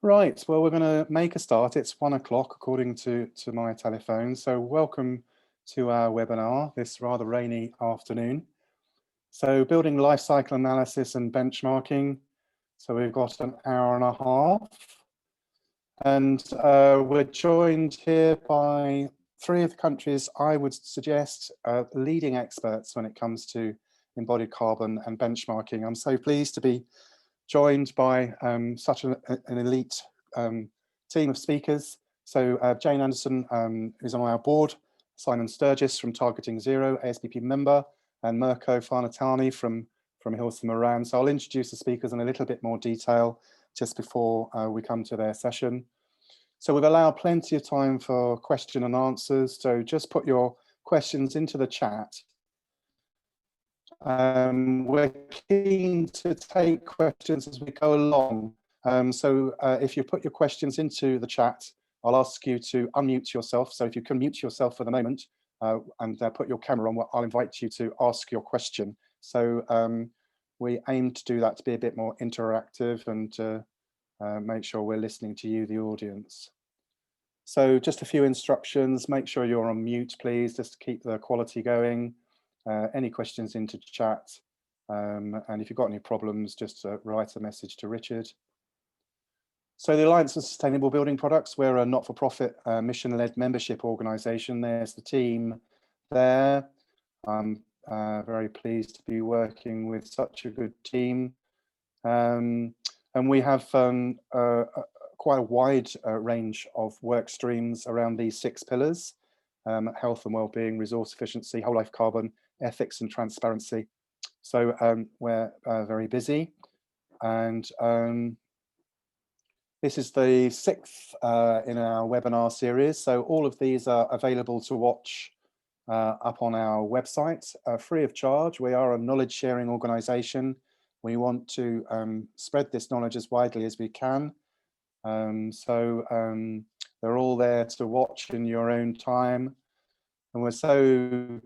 Right, well, we're going to make a start. It's 1 o'clock according to my telephone. So welcome to our webinar this rather rainy afternoon. So building life cycle analysis and benchmarking. So we've got an hour and a half. And we're joined here by three of the countries I would suggest leading experts when it comes to embodied carbon and benchmarking. I'm so pleased to be joined by such an elite team of speakers. So Jane Anderson, who's on our board, Simon Sturgis from Targeting Zero, ASBP member, and Mirko Farnatani from Hilson Moran. So I'll introduce the speakers in a little bit more detail just before we come to their session. So we've allowed plenty of time for question and answers. So just put your questions into the chat. We're keen to take questions as we go along. So if you put your questions into the chat, I'll ask you to unmute yourself. So if you can mute yourself for the moment and put your camera on, I'll invite you to ask your question. So we aim to do that to be a bit more interactive and to make sure we're listening to you, the audience. So just a few instructions, make sure you're on mute, please, just to keep the quality going. Any questions into chat, and if you've got any problems, just write a message to Richard. So the Alliance for Sustainable Building Products, we're a not-for-profit mission-led membership organisation. There's the team there. I'm very pleased to be working with such a good team. And we have quite a wide range of work streams around these 6 pillars: health and well-being, resource efficiency, whole life carbon, ethics and transparency. So we're very busy, and this is the 6th in our webinar series. So all of these are available to watch up on our website, free of charge. We are a knowledge sharing organisation. We want to spread this knowledge as widely as we can. So they're all there to watch in your own time. And we're so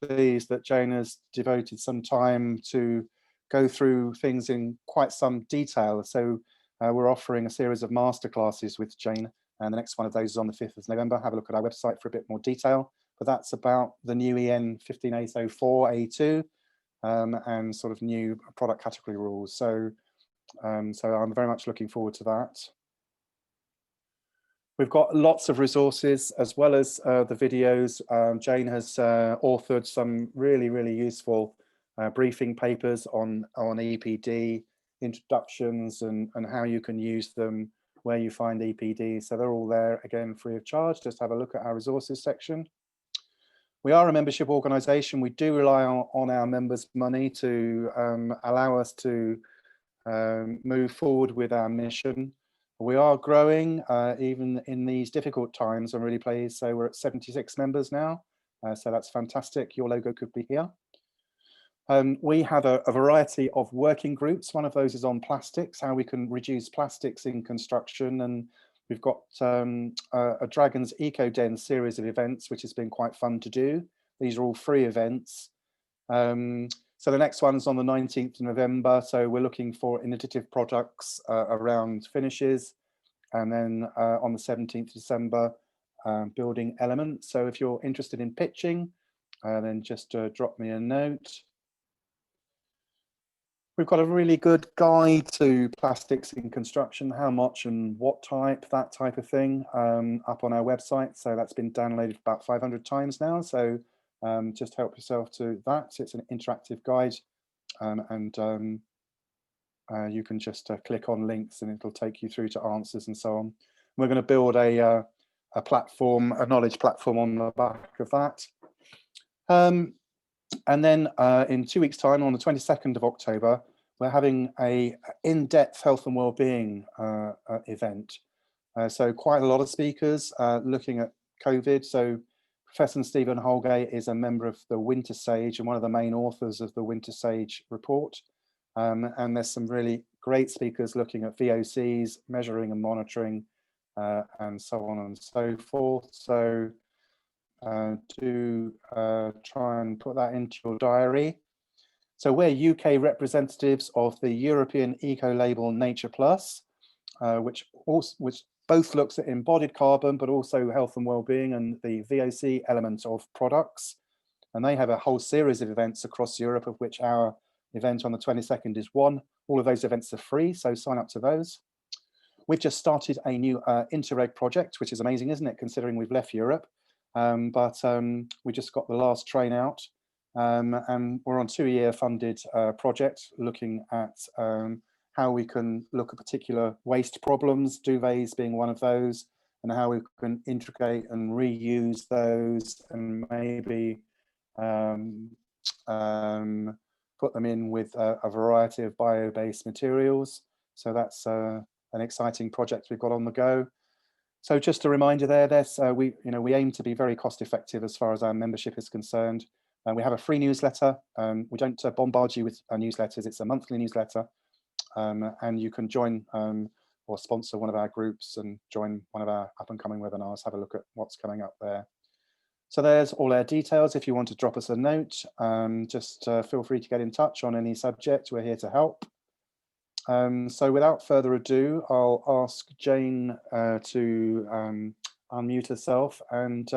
pleased that Jane has devoted some time to go through things in quite some detail. So we're offering a series of masterclasses with Jane, and the next one of those is on the 5th of November. Have a look at our website for a bit more detail. But that's about the new EN 15804A2 and sort of new product category rules. So, so I'm very much looking forward to that. We've got lots of resources as well as the videos. Jane has authored some really useful briefing papers on EPD, introductions and how you can use them, where you find EPD. So they're all there, again, free of charge. Just have a look at our resources section. We are a membership organisation. We do rely on our members' money to allow us to move forward with our mission. We are growing even in these difficult times. I'm really pleased. So we're at 76 members now. So that's fantastic. Your logo could be here. We have a variety of working groups. One of those is on plastics, how we can reduce plastics in construction. And we've got a Dragons Eco Den series of events, which has been quite fun to do. These are all free events. So the next one's on the 19th of November. So we're looking for innovative products around finishes. And then on the 17th of December, building elements. So if you're interested in pitching, then just drop me a note. We've got a really good guide to plastics in construction, how much and what type, that type of thing, up on our website. So that's been downloaded about 500 times now. So just help yourself to that. It's an interactive guide, and you can just click on links and it'll take you through to answers and so on. We're going to build a platform, a knowledge platform on the back of that. And then in 2 weeks' time, on the 22nd of October, we're having a in-depth health and well-being event. So quite a lot of speakers looking at COVID. So Professor Stephen Holgate is a member of the Winter Sage and one of the main authors of the Winter Sage report. And there's some really great speakers looking at VOCs, measuring and monitoring, and so on and so forth. So do try and put that into your diary. So we're UK representatives of the European Ecolabel Nature Plus. which both looks at embodied carbon, but also health and well-being and the VOC element of products. And they have a whole series of events across Europe, of which our event on the 22nd is one. All of those events are free, so sign up to those. We've just started a new Interreg project, which is amazing, isn't it, considering we've left Europe. But we just got the last train out, and we're on a 2-year funded project looking at how we can look at particular waste problems, duvets being one of those, and how we can integrate and reuse those and maybe put them in with a variety of bio-based materials. So that's an exciting project we've got on the go. So just a reminder there, we aim to be very cost effective as far as our membership is concerned. We have a free newsletter. We don't bombard you with our newsletters. It's a monthly newsletter. And you can join or sponsor one of our groups and join one of our up and coming webinars, have a look at what's coming up there. So there's all our details. If you want to drop us a note, just feel free to get in touch on any subject. We're here to help. So without further ado, I'll ask Jane to unmute herself, and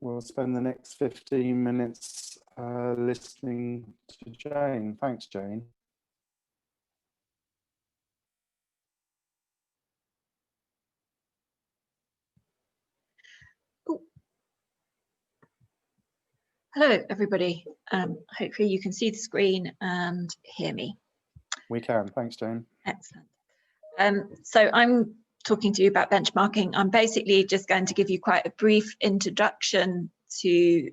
we'll spend the next 15 minutes listening to Jane. Thanks, Jane. Hello, everybody. Hopefully you can see the screen and hear me. We can. Thanks, Jane. Excellent. So I'm talking to you about benchmarking. I'm basically just going to give you quite a brief introduction to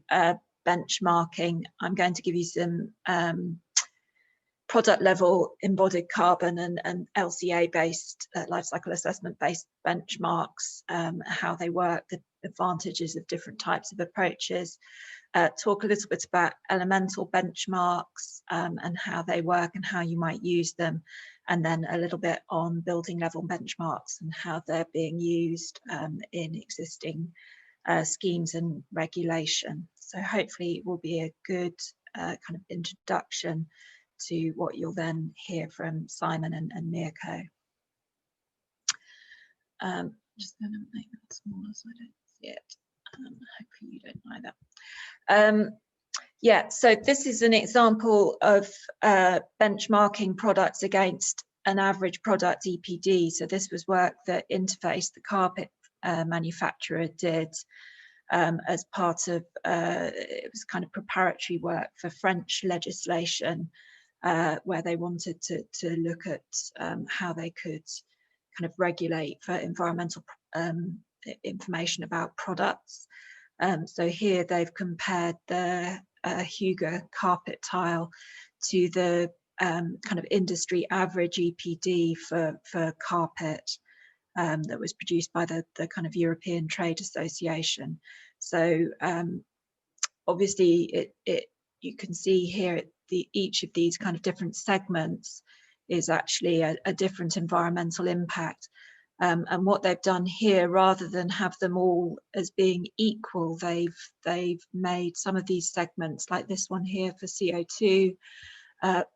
benchmarking. I'm going to give you some product level embodied carbon and LCA based life cycle assessment based benchmarks, how they work, the advantages of different types of approaches. Talk a little bit about elemental benchmarks and how they work and how you might use them, and then a little bit on building level benchmarks and how they're being used in existing schemes and regulation. So hopefully it will be a good kind of introduction to what you'll then hear from Simon and Mirko. Just going to make that smaller so I don't see it. Hopefully you don't either. Yeah, so this is an example of benchmarking products against an average product EPD. So this was work that Interface, the carpet manufacturer, did as part of, it was kind of preparatory work for French legislation, where they wanted to look at how they could kind of regulate for environmental information about products. So here they've compared the Hugo carpet tile to the kind of industry average EPD for carpet that was produced by the kind of European Trade Association. So obviously you can see here each of these kind of different segments is actually a different environmental impact. And what they've done here, rather than have them all as being equal, they've made some of these segments, like this one here for CO2,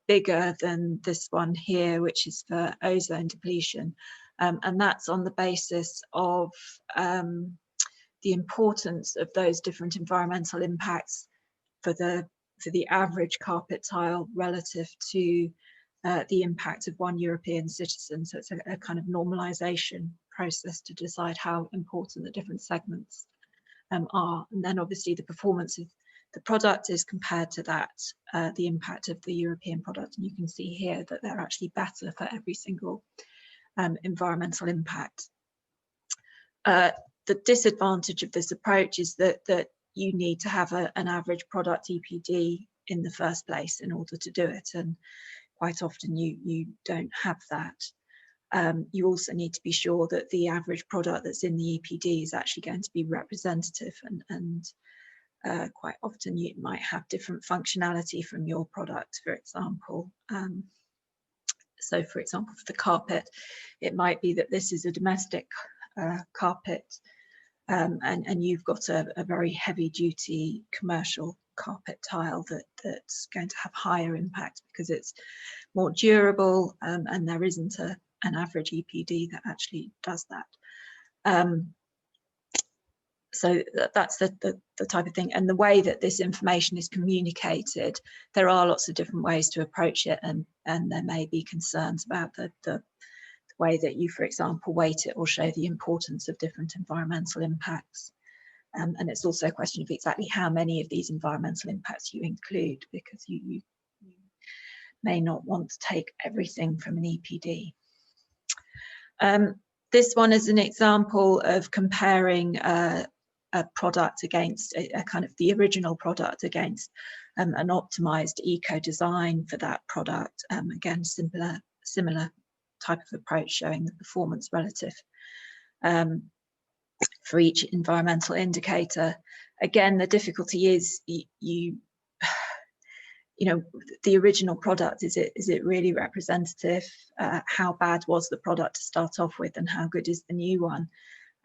bigger than this one here, which is for ozone depletion. And that's on the basis of the importance of those different environmental impacts for the average carpet tile relative to the impact of one European citizen. So it's a kind of normalization process to decide how important the different segments are. And then obviously the performance of the product is compared to that, the impact of the European product. And you can see here that they're actually better for every single environmental impact. The disadvantage of this approach is that you need to have an average product EPD in the first place in order to do it. And quite often you don't have that. You also need to be sure that the average product that's in the EPD is actually going to be representative, and quite often you might have different functionality from your product, for example. So for example, for the carpet, it might be that this is a domestic carpet, and you've got a very heavy duty commercial carpet tile that's going to have higher impact because it's more durable, and there isn't an average EPD that actually does that. So that's the type of thing. And the way that this information is communicated, there are lots of different ways to approach it, and there may be concerns about the way that you, for example, weight it or show the importance of different environmental impacts. And it's also a question of exactly how many of these environmental impacts you include, because you may not want to take everything from an EPD. This one is an example of comparing a product against a kind of the original product against an optimized eco design for that product. Again, similar type of approach, showing the performance relative for each environmental indicator. Again, the difficulty is you know, the original product, is it really representative? How bad was the product to start off with, and how good is the new one?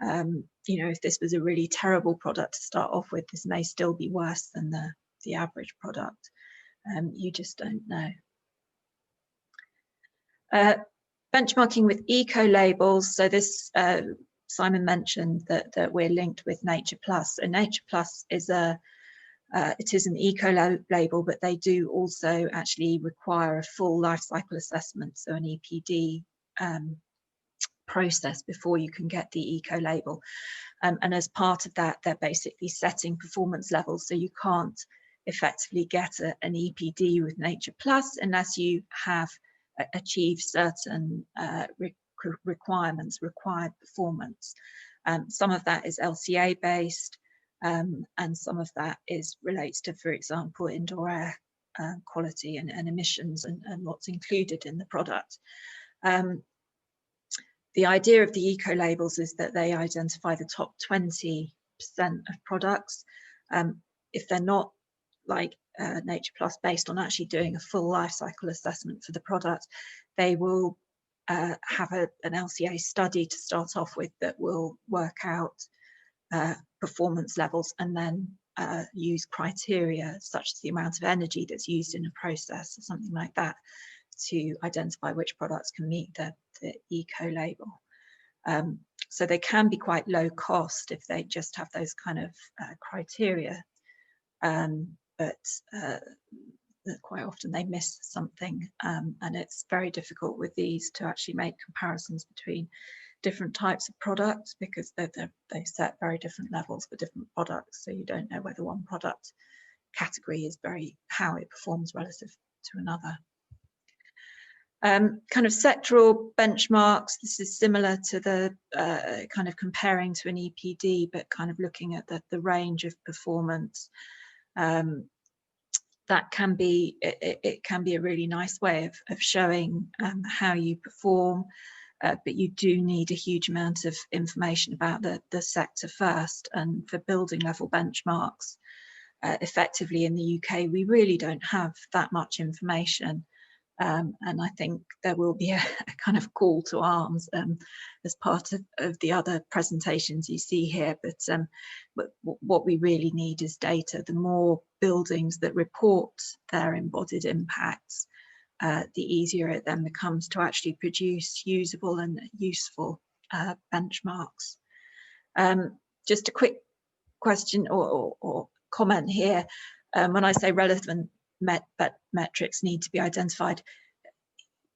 You know, if this was a really terrible product to start off with, this may still be worse than the average product. You just don't know. Benchmarking with Ecolabels. So this, Simon mentioned that we're linked with Nature Plus. So Nature Plus is it is an eco-label, but they do also actually require a full life cycle assessment, so an EPD process before you can get the eco-label. And as part of that, they're basically setting performance levels, so you can't effectively get an EPD with Nature Plus unless you have achieved certain requirements, required performance. Some of that is LCA based, and some of that relates to, for example, indoor air quality and emissions and what's included in the product. The idea of the eco-labels is that they identify the top 20% of products. If they're not like Nature Plus, based on actually doing a full life cycle assessment for the product, they will have an LCA study to start off with that will work out performance levels, and then use criteria such as the amount of energy that's used in a process or something like that to identify which products can meet the eco-label. So they can be quite low cost if they just have those kind of criteria, but quite often they miss something, and it's very difficult with these to actually make comparisons between different types of products, because they set very different levels for different products, so you don't know whether one product category is how it performs relative to another. Kind of sectoral benchmarks. This is similar to the kind of comparing to an EPD, but kind of looking at the range of performance. That can be, it can be a really nice way of showing how you perform, but you do need a huge amount of information about the sector first. And for building level benchmarks, effectively in the UK, we really don't have that much information. And I think there will be a kind of call to arms as part of the other presentations you see here. But what we really need is data. The more buildings that report their embodied impacts, the easier it then becomes to actually produce usable and useful benchmarks. Just a quick question or comment here. When I say relevant metrics need to be identified,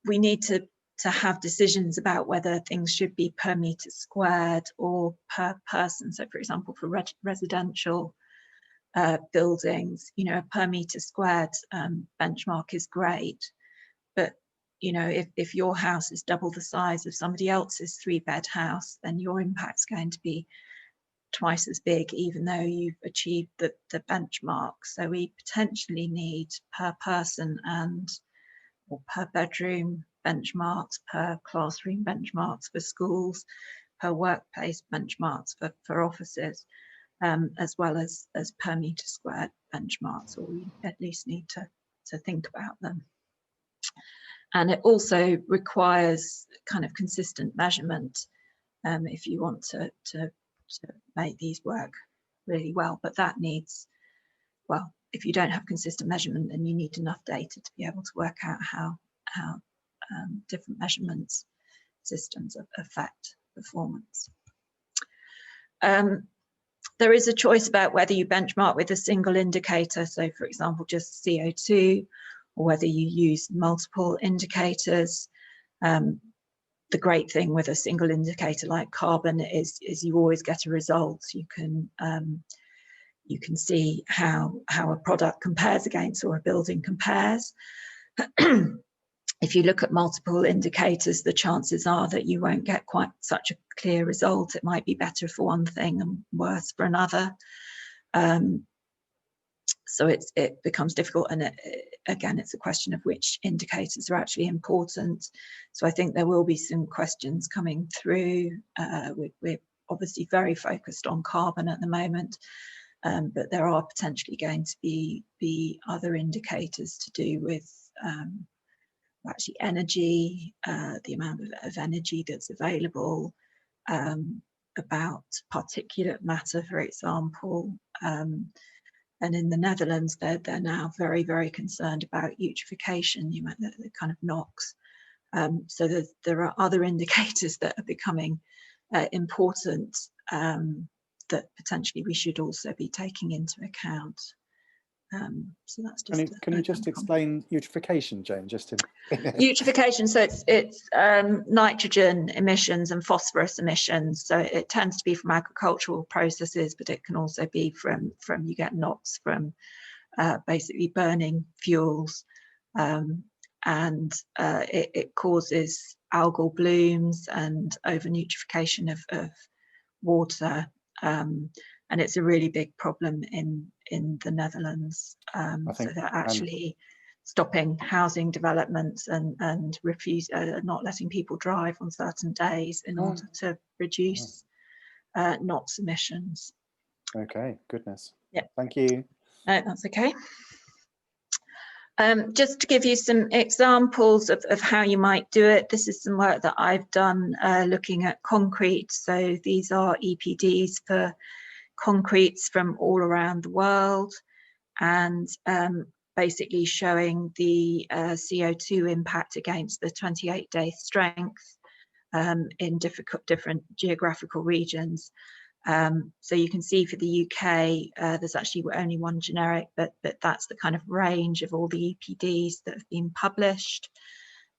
we need to have decisions about whether things should be per meter squared or per person. So for example, for residential buildings, you know, a per meter squared benchmark is great, but you know, if your house is double the size of somebody else's 3-bed house, then your impact's going to be twice as big, even though you've achieved the benchmark. So we potentially need per person or per bedroom benchmarks, per classroom benchmarks for schools, per workplace benchmarks for offices, as well as per meter squared benchmarks, or we at least need to think about them. And it also requires kind of consistent measurement if you want to make these work really well. But that needs, well, if you don't have consistent measurement, then you need enough data to be able to work out how different measurements systems affect performance. There is a choice about whether you benchmark with a single indicator, so for example just CO2, or whether you use multiple indicators. The great thing with a single indicator like carbon is you always get a result. You can see how a product compares against, or a building compares. If you look at multiple indicators, the chances are that you won't get quite such a clear result. It might be better for one thing and worse for another. So it becomes difficult, and again, it's a question of which indicators are actually important. So I think there will be some questions coming through. We're obviously very focused on carbon at the moment, but there are potentially going to be other indicators to do with actually energy, the amount of energy that's available, about particulate matter, for example. And in the Netherlands, they're now very, very concerned about eutrophication, the kind of NOx. So there are other indicators that are becoming important that potentially we should also be taking into account. So that's just. Can you just explain eutrophication, Jane? Just in eutrophication. So it's nitrogen emissions and phosphorus emissions. So it tends to be from agricultural processes, but it can also be from you get NOx from basically burning fuels, and it causes algal blooms and over eutrophication of water. And it's a really big problem in the Netherlands. So they're actually stopping housing developments and not letting people drive on certain days in order to reduce NOx emissions. Okay, goodness. Yeah. Thank you. No, that's okay. Just to give you some examples of how you might do it, this is some work that I've done looking at concrete. So these are EPDs for concretes from all around the world, and basically showing the CO2 impact against the 28-day strength in different geographical regions. So you can see for the UK, there's actually only one generic, but that's the kind of range of all the EPDs that have been published.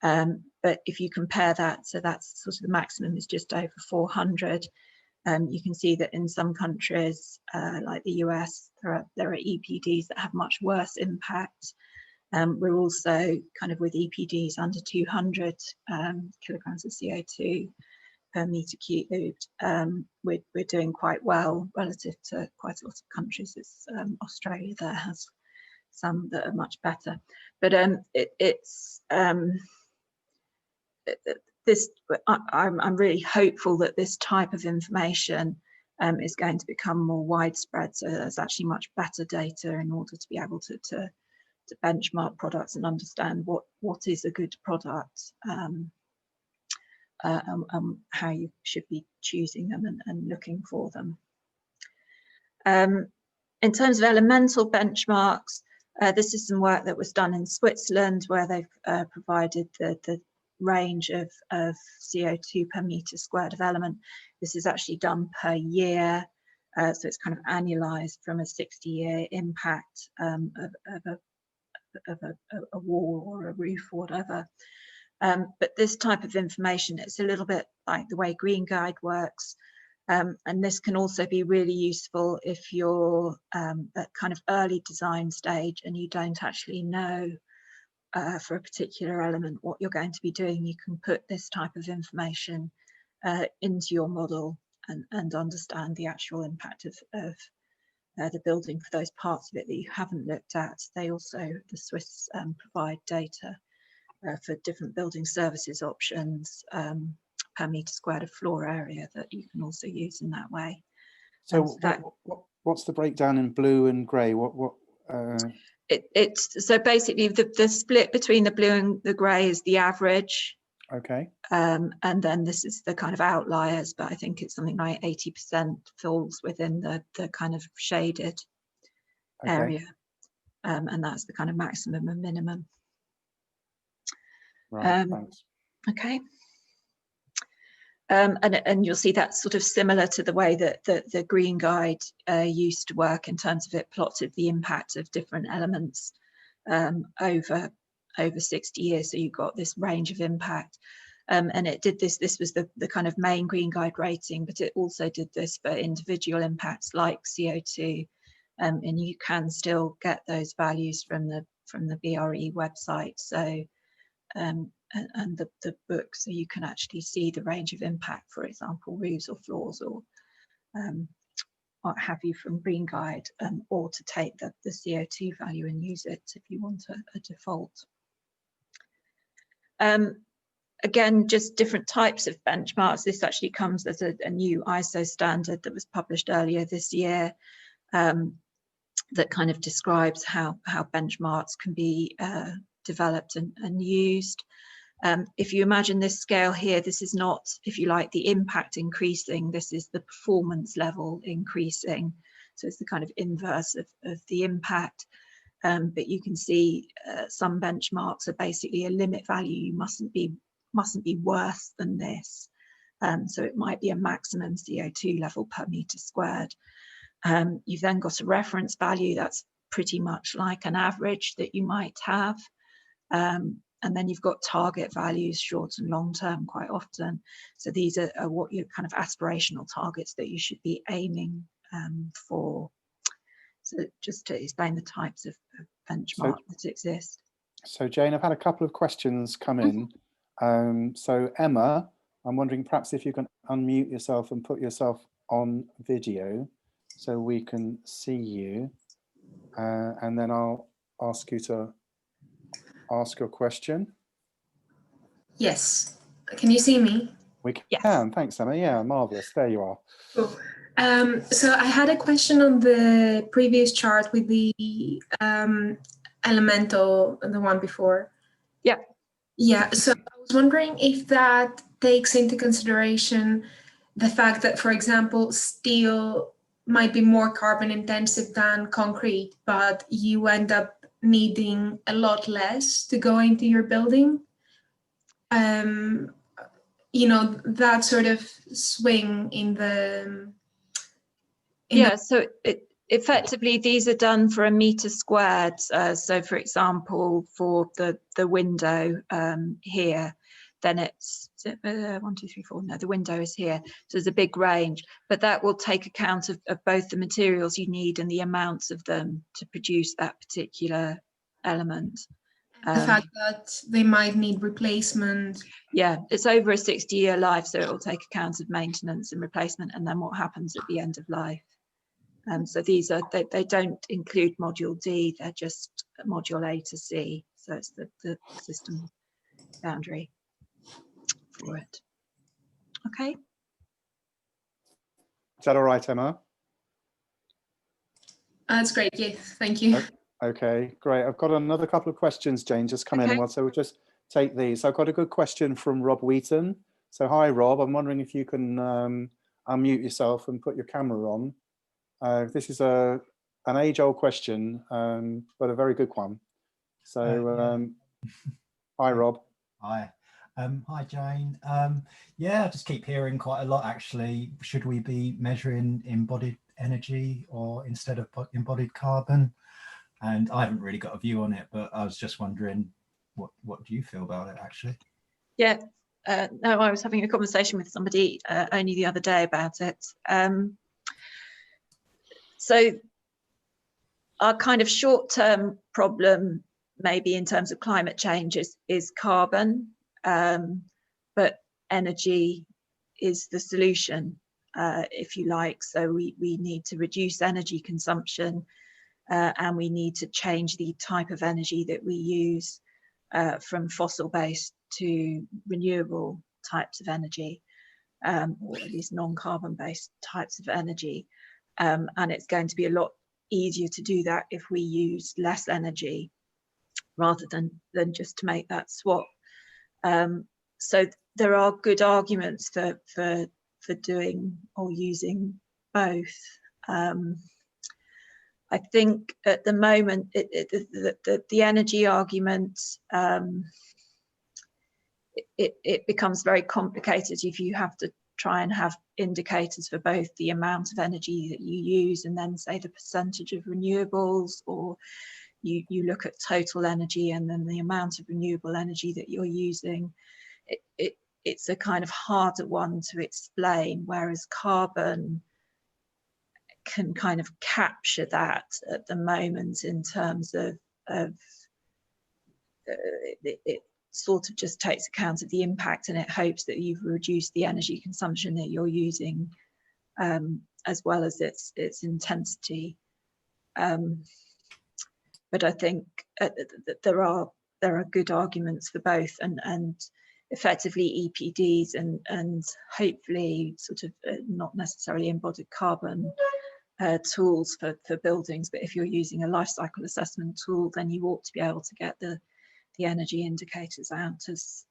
But if you compare that, so that's sort of the maximum is just over 400. You can see that in some countries, like the US, there are EPDs that have much worse impact. We're also kind of with EPDs under 200 kilograms of CO2 per meter cubed. We're doing quite well relative to quite a lot of countries. It's Australia that has some that are much better, but I'm really hopeful that this type of information is going to become more widespread, so there's actually much better data in order to be able to benchmark products and understand what is a good product, and how you should be choosing them and looking for them. In terms of elemental benchmarks, this is some work that was done in Switzerland, where they've provided the range of CO2 per meter squared of element. This is actually done per year, so it's kind of annualized from a 60-year impact of a wall or a roof or whatever. But this type of information, it's a little bit like the way Green Guide works, and this can also be really useful if you're at kind of early design stage and you don't actually know for a particular element what you're going to be doing. You can put this type of information into your model and understand the actual impact of the building for those parts of it that you haven't looked at. They also, the Swiss, provide data for different building services options per meter squared of floor area that you can also use in that way. So what's the breakdown in blue and grey? It's so basically the split between the blue and the grey is the average. Okay. And then this is the kind of outliers, but I think it's something like 80% falls within the kind of shaded area. and that's the kind of maximum and minimum. Right, thanks. Okay. And you'll see that's sort of similar to the way that the Green Guide used to work, in terms of it plotted the impact of different elements over 60 years. So you've got this range of impact. And it did this was the kind of main Green Guide rating, but it also did this for individual impacts like CO2. And you can still get those values from the BRE website. So and the book, so you can actually see the range of impact, for example, roofs or floors, or what have you, from Green Guide, or to take the CO2 value and use it if you want a default. Again, just different types of benchmarks. This actually comes as a new ISO standard that was published earlier this year, that kind of describes how benchmarks can be developed and used. If you imagine this scale here, this is not, if you like, the impact increasing, this is the performance level increasing. So it's the kind of inverse of the impact. But you can see some benchmarks are basically a limit value. You mustn't be worse than this. So it might be a maximum CO2 level per meter squared. You've then got a reference value that's pretty much like an average that you might have. And then you've got target values, short and long term, quite often. So these are what your kind of aspirational targets that you should be aiming for. So just to explain the types of benchmark that exist. So Jane, I've had a couple of questions come in. So Emma, I'm wondering perhaps if you can unmute yourself and put yourself on video so we can see you. And then I'll ask you to ask your question. Yes. Can you see me? We can. Yes. Thanks, Emma. Yeah, marvelous. There you are. Cool. So I had a question on the previous chart with the elemental, the one before. Yeah. Yeah. So I was wondering if that takes into consideration the fact that, for example, steel might be more carbon intensive than concrete, but you end up needing a lot less to go into your building. You know, that sort of swing in the... So effectively these are done for a meter squared. So for example, for the window here, then it's 1, 2, 3, 4. No, the window is here. So there's a big range, but that will take account of both the materials you need and the amounts of them to produce that particular element. The fact that they might need replacement. Yeah, it's over a 60-year life, so it will take account of maintenance and replacement, and then what happens at the end of life. So these are, they don't include module D, they're just module A to C. So it's the system boundary for it. Okay. Is that all right, Emma? That's great. Yes, thank you. Okay, great. I've got another couple of questions, Jane, just come in. So we'll just take these. So I've got a good question from Rob Wheaton. So hi, Rob. I'm wondering if you can unmute yourself and put your camera on. This is an age-old question, but a very good one. So hi, Rob. Hi. Hi, Jane. Yeah, I just keep hearing quite a lot, actually. Should we be measuring embodied energy or instead of embodied carbon? And I haven't really got a view on it, but I was just wondering, what do you feel about it, actually? Yeah, no, I was having a conversation with somebody only the other day about it. So our kind of short-term problem, maybe in terms of climate change, is carbon, but energy is the solution, if you like. So we need to reduce energy consumption, and we need to change the type of energy that we use from fossil-based to renewable types of energy, or at least non-carbon-based types of energy. And it's going to be a lot easier to do that if we use less energy rather than just to make that swap. So there are good arguments for doing or using both. I think at the moment the energy argument, it becomes very complicated if you have to try and have indicators for both the amount of energy that you use and then say the percentage of renewables, or you look at total energy and then the amount of renewable energy that you're using. It's a kind of harder one to explain, whereas carbon can kind of capture that at the moment in terms of it sort of just takes account of the impact, and it hopes that you've reduced the energy consumption that you're using, as well as its intensity. But I think there are good arguments for both, and effectively EPDs and hopefully sort of not necessarily embodied carbon tools for buildings, but if you're using a life cycle assessment tool, then you ought to be able to get the energy indicators out as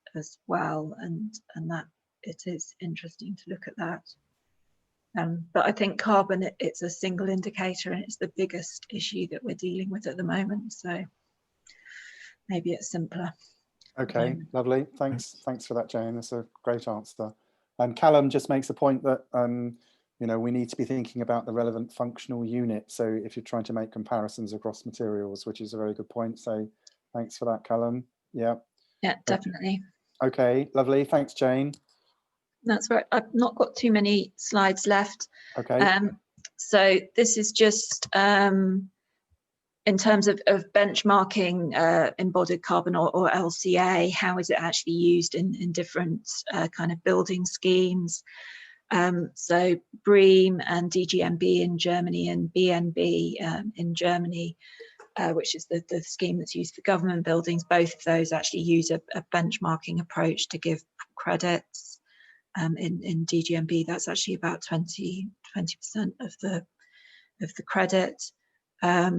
well, and that it is interesting to look at that. But I think carbon, it's a single indicator, and it's the biggest issue that we're dealing with at the moment, so maybe it's simpler. Okay, lovely. Thanks for that, Jane. That's a great answer. And Callum just makes a point that you know, we need to be thinking about the relevant functional unit. So if you're trying to make comparisons across materials, which is a very good point. So thanks for that, Callum. Yeah. Yeah, definitely. Okay, lovely. Thanks, Jane. That's right. I've not got too many slides left. Okay. So this is just in terms of benchmarking embodied carbon or LCA, how is it actually used in different kind of building schemes? So BREEAM and DGNB in Germany and BNB in Germany, which is the scheme that's used for government buildings, both of those actually use a benchmarking approach to give credits. In DGNB, that's actually about 20% of the credit. There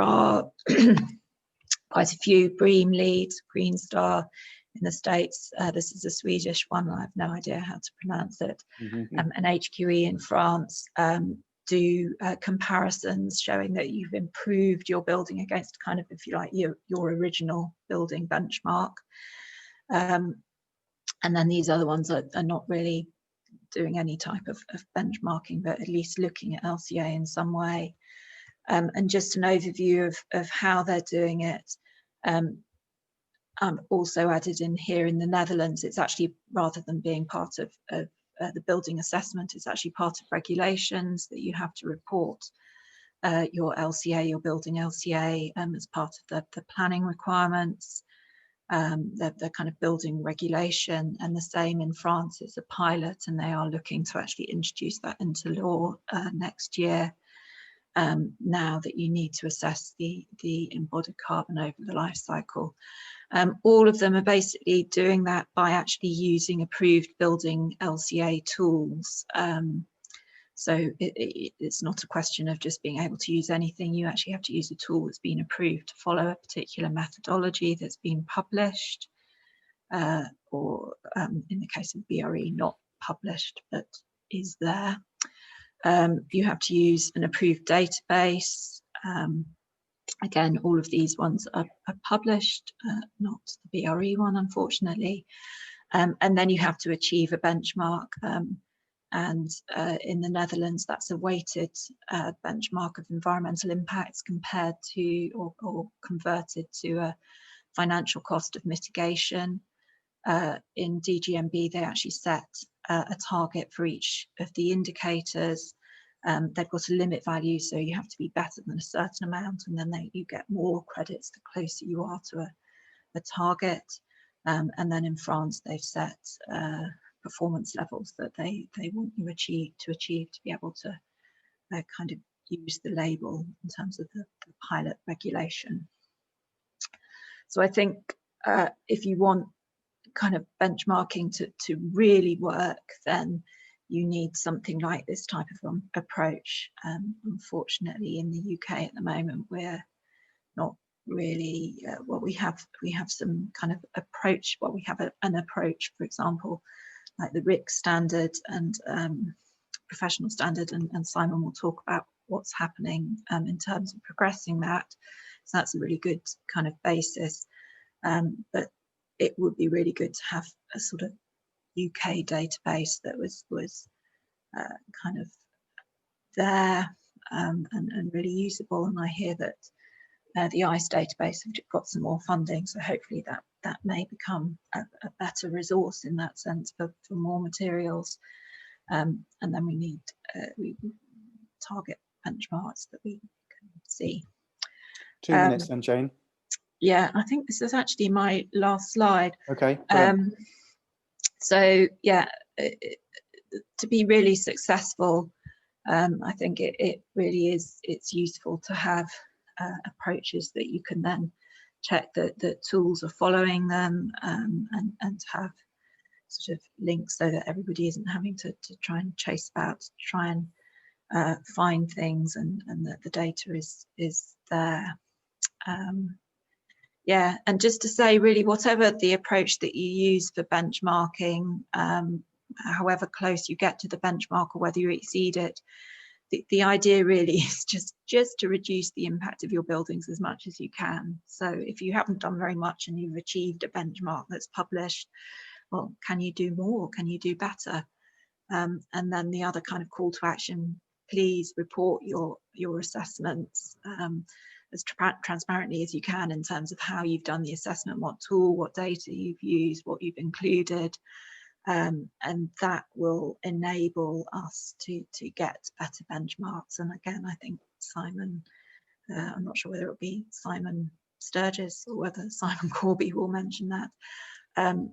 are quite a few BREEAM leads, Green Star in the States. This is a Swedish one, I have no idea how to pronounce it. And HQE in France do comparisons showing that you've improved your building against kind of, if you like, your original building benchmark. And then these other ones are not really doing any type of benchmarking, but at least looking at LCA in some way. And just an overview of how they're doing it. Also added in here in the Netherlands, it's actually, rather than being part of the building assessment, it's actually part of regulations that you have to report your LCA, your building LCA, as part of the planning requirements. The kind of building regulation, and the same in France. It's a pilot, and they are looking to actually introduce that into law next year. Now that you need to assess the embodied carbon over the life cycle. All of them are basically doing that by actually using approved building LCA tools. So it's not a question of just being able to use anything. You actually have to use a tool that's been approved to follow a particular methodology that's been published, or in the case of BRE, not published, but is there. You have to use an approved database. Again, all of these ones are published, not the BRE one, unfortunately. And then you have to achieve a benchmark. And in the Netherlands, that's a weighted benchmark of environmental impacts compared to or converted to a financial cost of mitigation. In DGNB, they actually set a target for each of the indicators. They've got a limit value, so you have to be better than a certain amount, and then you get more credits the closer you are to a target. And then in France, they've set performance levels that they want you to be able to kind of use the label in terms of the pilot regulation. So I think if you want kind of benchmarking to really work, then you need something like this type of approach. Unfortunately, in the UK at the moment, we're not really, well, we have some kind of approach. Well, we have an approach, for example, like the RIC standard and professional standard, and Simon will talk about what's happening in terms of progressing that. So that's a really good kind of basis. But it would be really good to have a sort of UK database that was kind of there and really usable. And I hear that the ICE database have got some more funding, so hopefully that may become a better resource in that sense for more materials. And then we need we target benchmarks that we can see. 2 minutes then, Jane. Yeah, I think this is actually my last slide. Okay. So yeah, to be really successful, I think it really is, it's useful to have approaches that you can then check that the tools are following them, and to have sort of links so that everybody isn't having to try and chase about to try and find things, and that the data is there. Yeah, and just to say, really, whatever the approach that you use for benchmarking, however close you get to the benchmark or whether you exceed it, the idea really is just to reduce the impact of your buildings as much as you can. So if you haven't done very much and you've achieved a benchmark that's published, well, can you do more? Can you do better? And then the other kind of call to action, please report your assessments as transparently as you can in terms of how you've done the assessment, what tool, what data you've used, what you've included, and that will enable us to get better benchmarks. And again, I think Simon, I'm not sure whether it'll be Simon Sturgis or whether Simon Corby will mention that,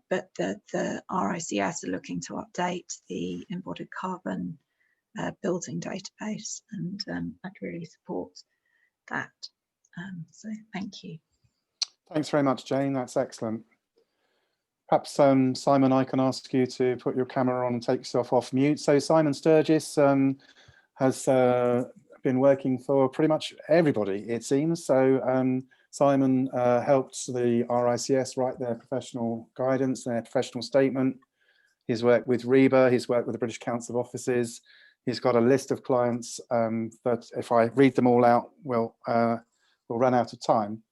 but the RICS are looking to update the embodied carbon building database, and I'd really support that. So thank you. Thanks very much, Jane. That's excellent. Perhaps Simon, I can ask you to put your camera on and take yourself off mute. So Simon Sturgis has been working for pretty much everybody, it seems. So Simon helped the RICS write their professional guidance, their professional statement. He's worked with REBA, he's worked with the British Council of Offices. He's got a list of clients that if I read them all out, we'll run out of time.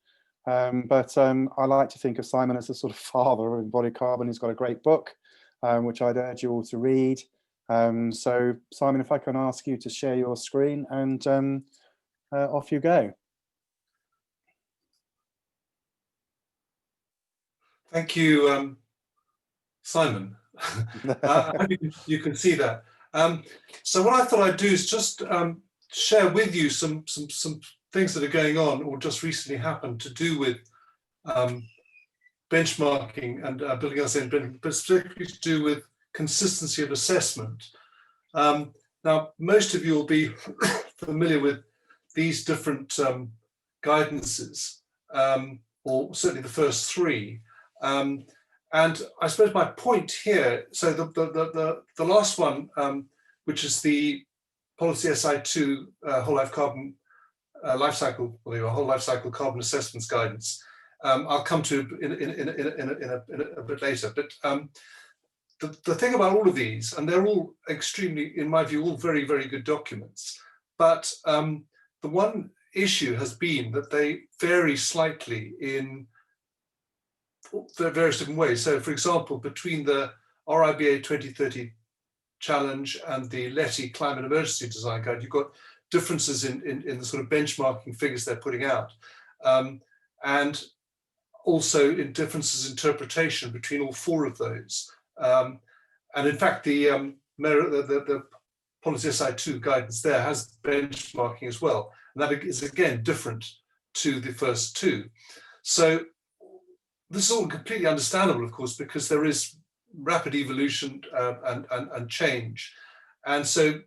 But I like to think of Simon as a sort of father of embodied carbon. He's got a great book, which I'd urge you all to read. So Simon, if I can ask you to share your screen, and off you go. Thank you, Simon. I hope you can see that. So what I thought I'd do is just share with you some things that are going on or just recently happened to do with benchmarking and building us in, but specifically to do with consistency of assessment. Now, most of you will be familiar with these different guidances, or certainly the first three. And I suppose my point here, so the last one, which is the Policy SI2 whole life carbon life cycle, or whole life cycle carbon assessments guidance, I'll come to in a bit later. But the thing about all of these, and they're all extremely, in my view, all very, very good documents. But the one issue has been that they vary slightly in various different ways. So, for example, between the RIBA 2030 challenge and the LETI climate emergency design guide, you've got differences in the sort of benchmarking figures they're putting out, and also in differences in interpretation between all four of those. And in fact, the Policy SI2 guidance there has benchmarking as well, and that is again different to the first two. So this is all completely understandable, of course, because there is rapid evolution and change, and so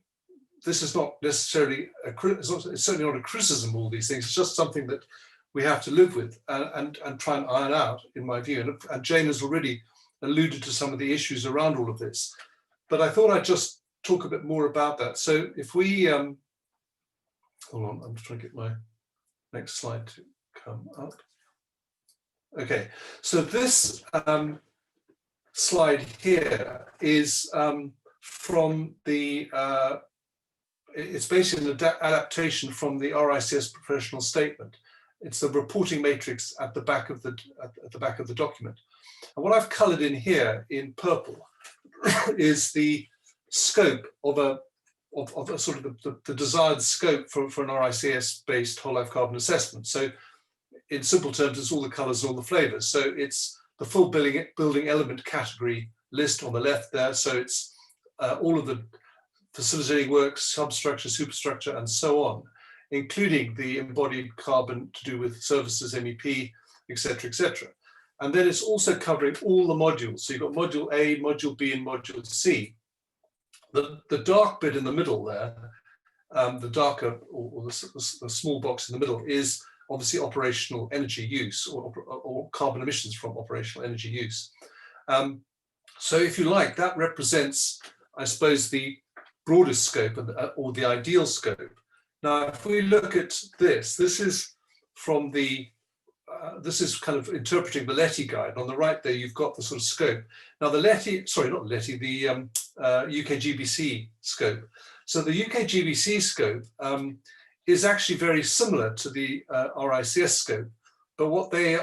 this is not necessarily it's certainly not a criticism of all these things. It's just something that we have to live with and try and iron out, in my view. And Jane has already alluded to some of the issues around all of this, but I thought I'd just talk a bit more about that. So if we hold on, I'm just trying to get my next slide to come up. Okay, so this slide here is from the it's basically an adaptation from the RICS professional statement. It's the reporting matrix at the back of the document. And what I've colored in here in purple is the scope of a sort of the desired scope for an RICS based whole life carbon assessment. So in simple terms, it's all the colors and all the flavors. So it's the full building element category list on the left there. So it's all of the facilitating works, substructure, superstructure, and so on, including the embodied carbon to do with services, MEP, etc., etc. And then it's also covering all the modules. So you've got module A, module B, and module C. The dark bit in the middle there, the darker or the small box in the middle is obviously operational energy use or carbon emissions from operational energy use. So if you like, that represents, I suppose, the broadest scope or the ideal scope. Now, if we look at this is from the this is kind of interpreting the LETI guide. On the right there, you've got the sort of scope. Now the LETI, sorry, not LETI, the UK-GBC scope. So the UK-GBC scope is actually very similar to the RICS scope, but what they,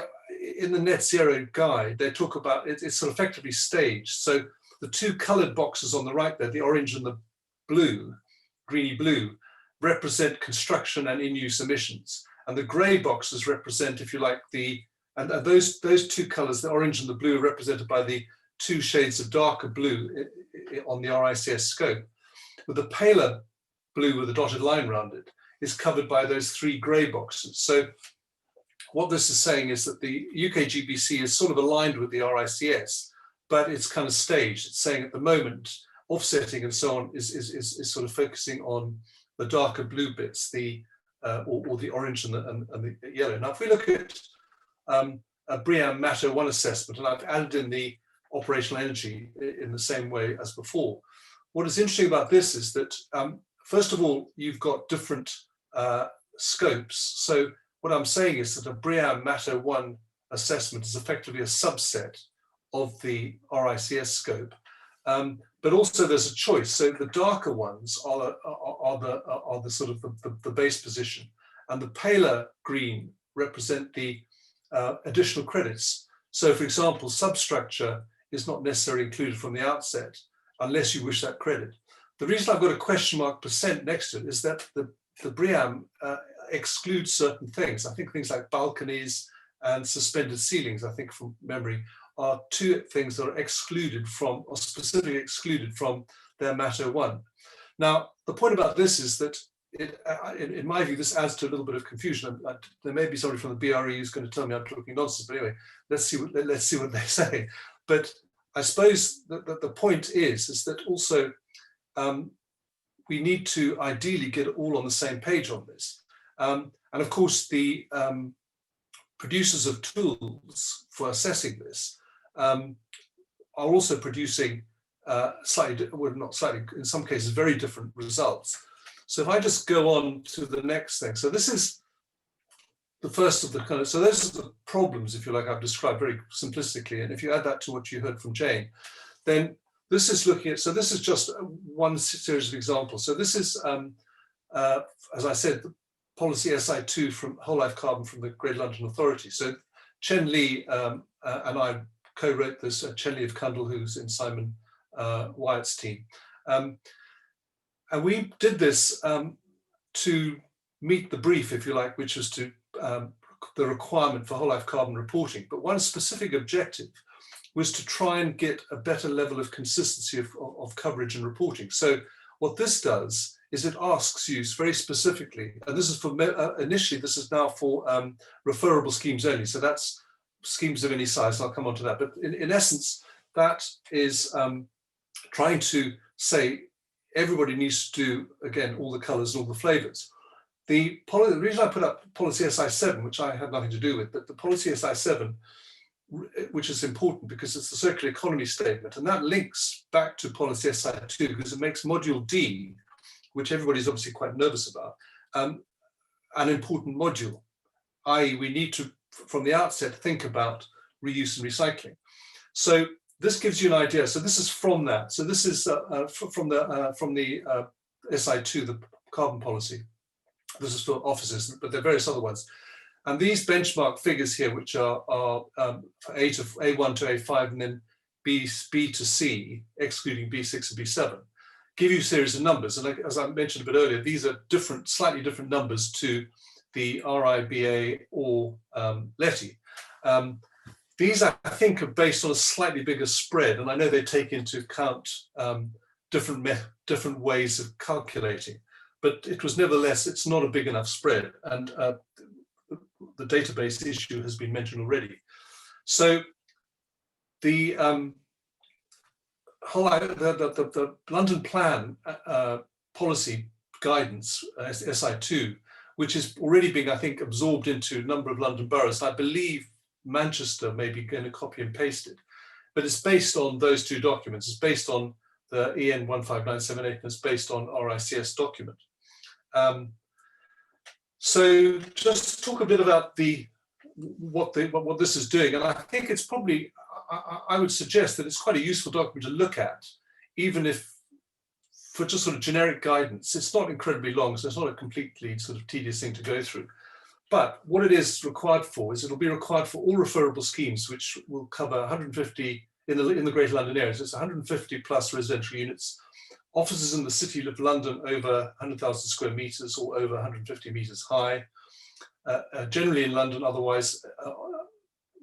in the net zero guide, they talk about, it's sort of effectively staged. So the two colored boxes on the right there, the orange and the blue, greeny blue, represent construction and in-use emissions. And the gray boxes represent, if you like, and those two colors, the orange and the blue, are represented by the two shades of darker blue on the RICS scope. With the paler blue with a dotted line around it is covered by those three gray boxes. So what this is saying is that the UK-GBC is sort of aligned with the RICS, but it's kind of staged. It's saying at the moment, offsetting and so on is sort of focusing on the darker blue bits, or the orange and the yellow. Now, if we look at a BREEAM Matter 1 assessment, and I've added in the operational energy in the same way as before, what is interesting about this is that, first of all, you've got different scopes. So what I'm saying is that a BREEAM Matter 1 assessment is effectively a subset of the RICS scope. But also there's a choice. So the darker ones are the sort of the base position, and the paler green represent the additional credits. So for example, substructure is not necessarily included from the outset unless you wish that credit. The reason I've got a question mark % next to it is that the BREEAM excludes certain things. I think things like balconies and suspended ceilings, I think from memory, are two things that are excluded from, or specifically excluded from their Matter 1. Now, the point about this is that, in my view, this adds to a little bit of confusion. There may be somebody from the BRE who's going to tell me I'm talking nonsense, but anyway, let's see what they say. But I suppose that the point is that also we need to ideally get all on the same page on this. And of course, the producers of tools for assessing this are also producing slightly, well, not slightly, in some cases, very different results. So if I just go on to the next thing. So this is the first of the kind of, so those are the problems, if you like, I've described very simplistically. And if you add that to what you heard from Jane, then this is looking at, so this is just one series of examples. So this is, as I said, the policy SI2 from whole life carbon from the Greater London Authority. So Chen Li and I co-wrote this, Chen Li of Cundall, who's in Simon Wyatt's team. And we did this to meet the brief, if you like, which was to the requirement for whole life carbon reporting. But one specific objective was to try and get a better level of consistency of coverage and reporting. So what this does is it asks you very specifically, and this is for, initially, this is now for referable schemes only. So that's schemes of any size, and I'll come on to that. But in essence, that is trying to say everybody needs to do, again, all the colors and all the flavors. The reason I put up policy SI7, which I had nothing to do with, but the policy SI7, which is important because it's the circular economy statement, and that links back to policy SI2 because it makes module D, which everybody's obviously quite nervous about, an important module, i.e. we need to, from the outset, think about reuse and recycling. So this gives you an idea. So this is from that. So this is from the SI2, the carbon policy. This is for offices, but there are various other ones. And these benchmark figures here, which are for A1 to A5 and then B to C, excluding B6 and B7, give you a series of numbers. And as I mentioned a bit earlier, these are different, slightly different numbers to the RIBA or LETI. These, I think, are based on a slightly bigger spread, and I know they take into account different ways of calculating, but it was nevertheless, it's not a big enough spread, and the database issue has been mentioned already. So the London Plan policy guidance, SI2, which is already being, I think, absorbed into a number of London boroughs. I believe Manchester may be going to copy and paste it, but it's based on those two documents. It's based on the EN 15978 and it's based on RICS document. So just to talk a bit about what this is doing, and I think it's probably, I would suggest that it's quite a useful document to look at, even if for just sort of generic guidance. It's not incredibly long, so it's not a completely sort of tedious thing to go through. But what it is required for is it'll be required for all referable schemes, which will cover 150 in the Greater London area. So it's 150 plus residential units, offices in the City of London over 100,000 square meters or over 150 meters high. Generally in London, otherwise,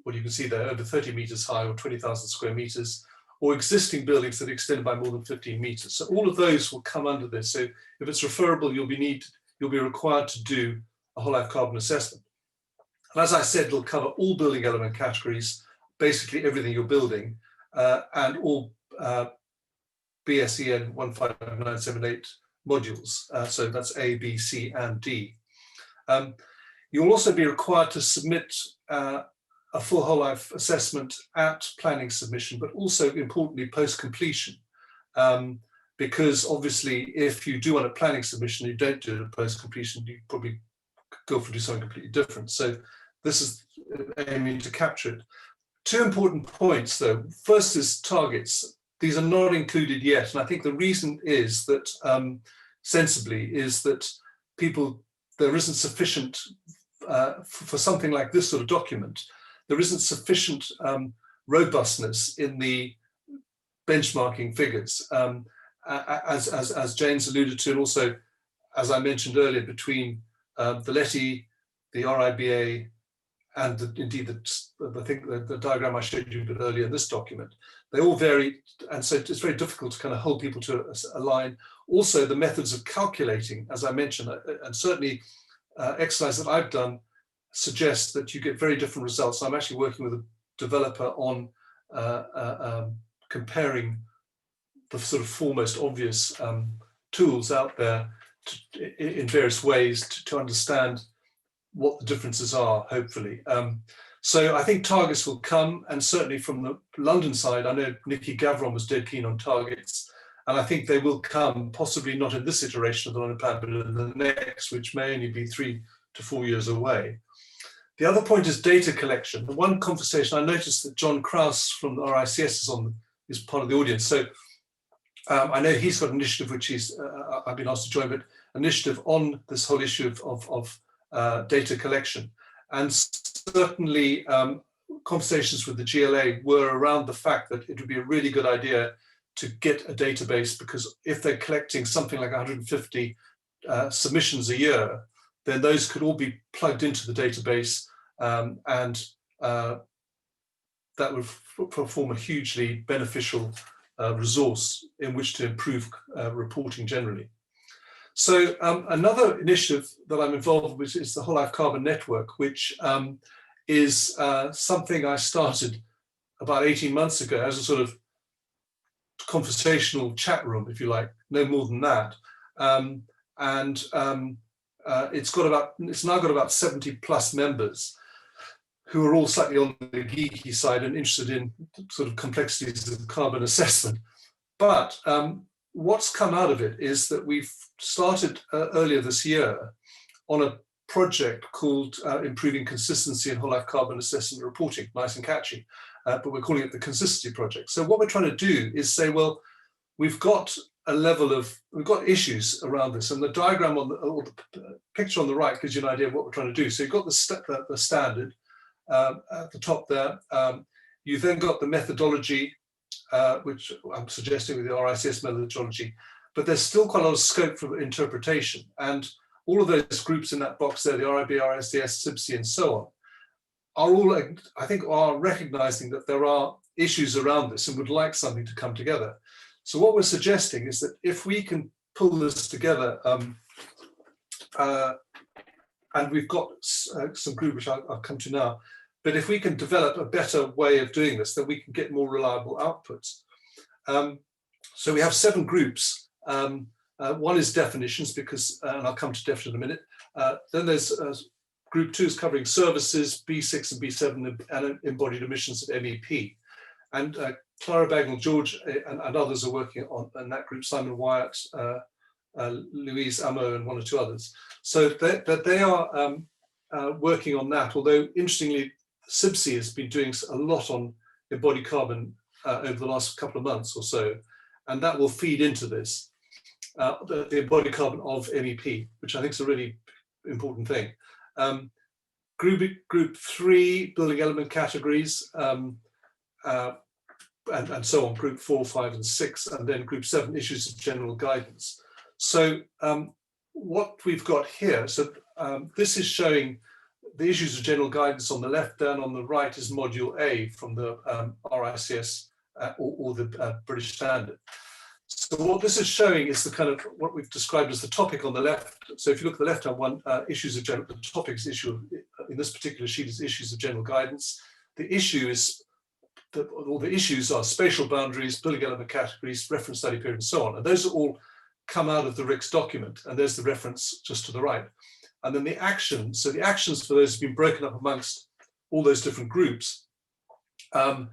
what you can see there, over 30 meters high or 20,000 square meters, or existing buildings that extend by more than 15 meters. So all of those will come under this. So if it's referable, you'll be required to do a whole life carbon assessment. And as I said, it'll cover all building element categories, basically everything you're building, and all BSEN 15978 modules. So that's A, B, C, and D. You'll also be required to submit a full whole life assessment at planning submission, but also importantly post-completion. Because obviously if you do want a planning submission, you don't do it at post-completion, you probably go for do something completely different. So this is aiming to capture it. Two important points though. First is targets. These are not included yet. And I think the reason is that, sensibly, is that there isn't sufficient, for something like this sort of document, there isn't sufficient robustness in the benchmarking figures. As James alluded to, and also, as I mentioned earlier, between the LETI, the RIBA, and indeed the diagram I showed you a bit earlier in this document, they all vary, and so it's very difficult to kind of hold people to a line. Also, the methods of calculating, as I mentioned, and certainly exercise that I've done suggest that you get very different results. I'm actually working with a developer on comparing the sort of four most obvious tools out there in various ways to understand what the differences are, hopefully. So I think targets will come, and certainly from the London side, I know Nikki Gavron was dead keen on targets, and I think they will come, possibly not in this iteration of the London Plan, but in the next, which may only be 3 to 4 years away. The other point is data collection. The one conversation, I noticed that John Krause from the RICS is part of the audience. So I know he's got an initiative which I've been asked to join, but initiative on this whole issue of data collection. And certainly conversations with the GLA were around the fact that it would be a really good idea to get a database, because if they're collecting something like 150 submissions a year, then those could all be plugged into the database, and that would form a hugely beneficial resource in which to improve reporting generally. So another initiative that I'm involved with is the Whole Life Carbon Network, which is something I started about 18 months ago as a sort of conversational chat room, if you like, no more than that. It's now got about 70 plus members who are all slightly on the geeky side and interested in sort of complexities of carbon assessment. But what's come out of it is that we've started earlier this year on a project called Improving Consistency in Whole Life Carbon Assessment Reporting, nice and catchy, but we're calling it the Consistency Project. So what we're trying to do is say, well, we've got a level of, we've got issues around this, and the diagram on the, or the picture on the right gives you an idea of what we're trying to do. So you've got the standard at the top there. You've then got the methodology, which I'm suggesting with the RICS methodology, but there's still quite a lot of scope for interpretation. And all of those groups in that box there, the RIB, RSDS, SIBC, and so on, are all, I think, are recognizing that there are issues around this and would like something to come together. So what we're suggesting is that if we can pull this together, and we've got some group, which I'll come to now, but if we can develop a better way of doing this, then we can get more reliable outputs. So we have 7 groups. One is definitions, because, and I'll come to definition in a minute. Then there's group 2 is covering services, B6 and B7, and embodied emissions at MEP. And Clara Bagnall, George, and others are working on in that group, Simon Wyatt, Louise Amo, and 1 or 2 others. So they are working on that, although interestingly, SIBC has been doing a lot on embodied carbon over the last couple of months or so, and that will feed into this, the embodied carbon of MEP, which I think is a really important thing. Group 3, building element categories, and so on, group 4, 5, and 6, and then group 7, issues of general guidance. So what we've got here, so this is showing the issues of general guidance on the left, and on the right is module A from the RICS or the British Standard. So what this is showing is the kind of what we've described as the topic on the left. So if you look at the left-hand one, issues of general, the topic's issue in this particular sheet is issues of general guidance. The issue is, all the issues are spatial boundaries, building element categories, reference study period, and so on. And those are all come out of the RICS document, and there's the reference just to the right. And then the actions, so the actions for those have been broken up amongst all those different groups. And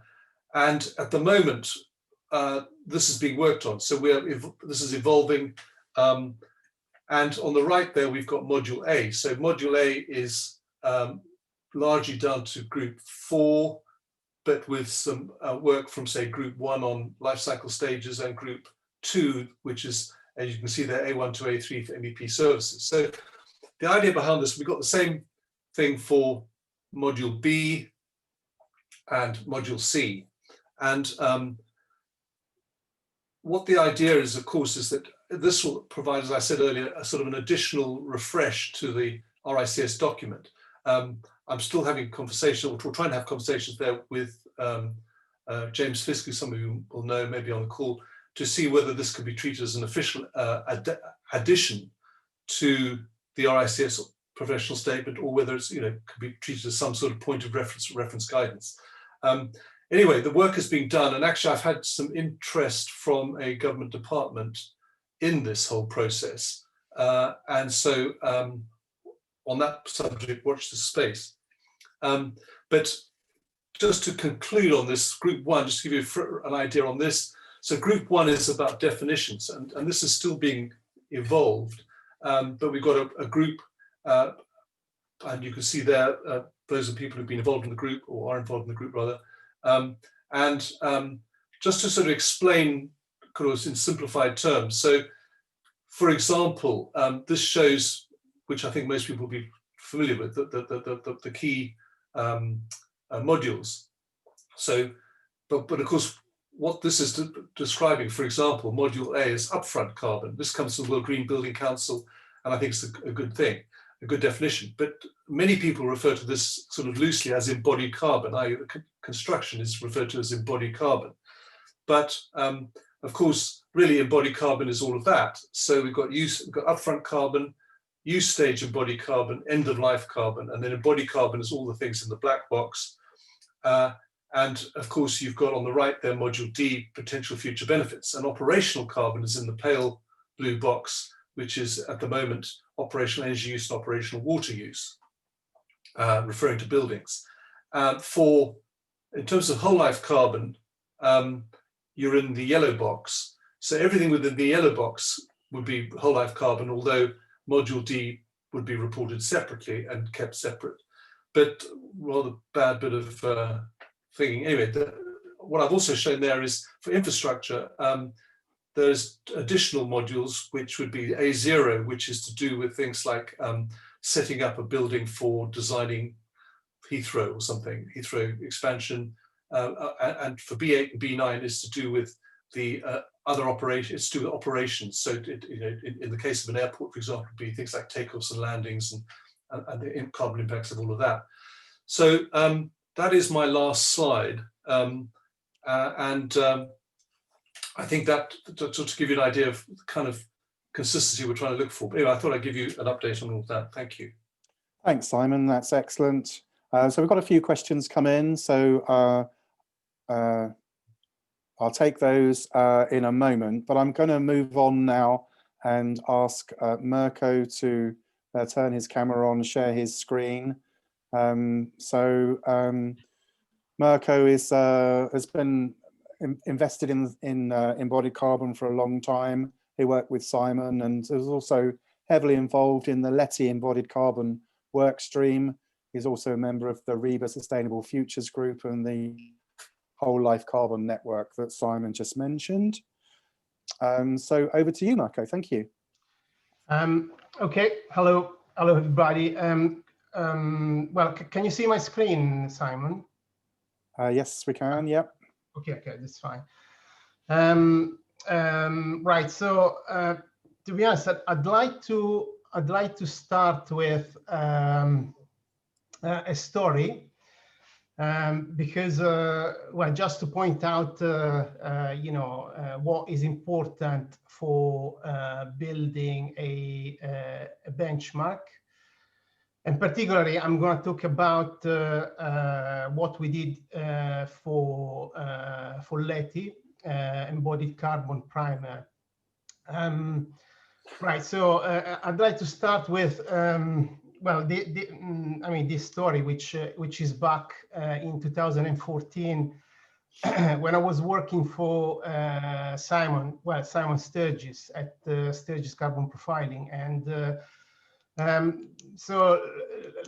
at the moment, this is being worked on. So this is evolving. And on the right there, we've got module A. So module A is largely down to group 4, but with some work from, say, group 1 on life cycle stages, and group 2, which is, as you can see there, A1 to A3 for MEP services. So the idea behind this, we've got the same thing for module B and module C. And what the idea is, of course, is that this will provide, as I said earlier, a sort of an additional refresh to the RICS document. I'm still having conversations, or trying to have conversations there with James Fisk, who some of you will know, maybe on the call, to see whether this could be treated as an official addition to the RICS professional statement, or whether it's, could be treated as some sort of point of reference guidance. Anyway, the work is being done, and actually I've had some interest from a government department in this whole process. And so on that subject, watch this space. But just to conclude on this, group 1, just to give you an idea on this. So group 1 is about definitions, and this is still being evolved. But we've got a group, and you can see there, those are people who've been involved in the group, or are involved in the group rather. Just to sort of explain, of course, in simplified terms. So, for example, this shows, which I think most people will be familiar with, the key modules. So, but of course, what this is describing, for example, module A is upfront carbon. This comes from the World Green Building Council, and I think it's a good thing, a good definition. But many people refer to this sort of loosely as embodied carbon. Construction is referred to as embodied carbon. But of course, really embodied carbon is all of that. So we've got upfront carbon, use stage embodied carbon, end of life carbon, and then embodied carbon is all the things in the black box. And of course, you've got on the right there, module D, potential future benefits. And operational carbon is in the pale blue box, which is at the moment operational energy use and operational water use, referring to buildings. In terms of whole life carbon, you're in the yellow box. So everything within the yellow box would be whole life carbon, although module D would be reported separately and kept separate. But rather bad bit of thinking. Anyway, what I've also shown there is for infrastructure, there's additional modules, which would be A0, which is to do with things like setting up a building for designing Heathrow or something, Heathrow expansion. And for B8 and B9 is to do with the other operations, it's to do with operations. So in the case of an airport, for example, it would be things like takeoffs and landings and the carbon impacts of all of that. So that is my last slide. I think that to give you an idea of the kind of consistency we're trying to look for. But anyway, I thought I'd give you an update on all of that. Thank you. Thanks, Simon. That's excellent. So we've got a few questions come in. So I'll take those in a moment, but I'm going to move on now and ask Mirko to turn his camera on, share his screen. Mirko has been invested in embodied carbon for a long time. He worked with Simon and is also heavily involved in the LCA embodied carbon work stream. He's also a member of the REBA Sustainable Futures Group and the Whole Life Carbon Network that Simon just mentioned. So over to you, Mirko. Thank you. Okay. Hello, everybody. Well, can you see my screen, Simon? Yes, we can. Yep. Okay, that's fine. Right. So to be honest, I'd like to start with a story, because well, just to point out what is important for building a benchmark. And particularly, I'm going to talk about what we did for LETI, embodied carbon primer. Right. So I'd like to start with well, this story, which is back in 2014, when I was working for Simon Sturgis at Sturgis Carbon Profiling, and so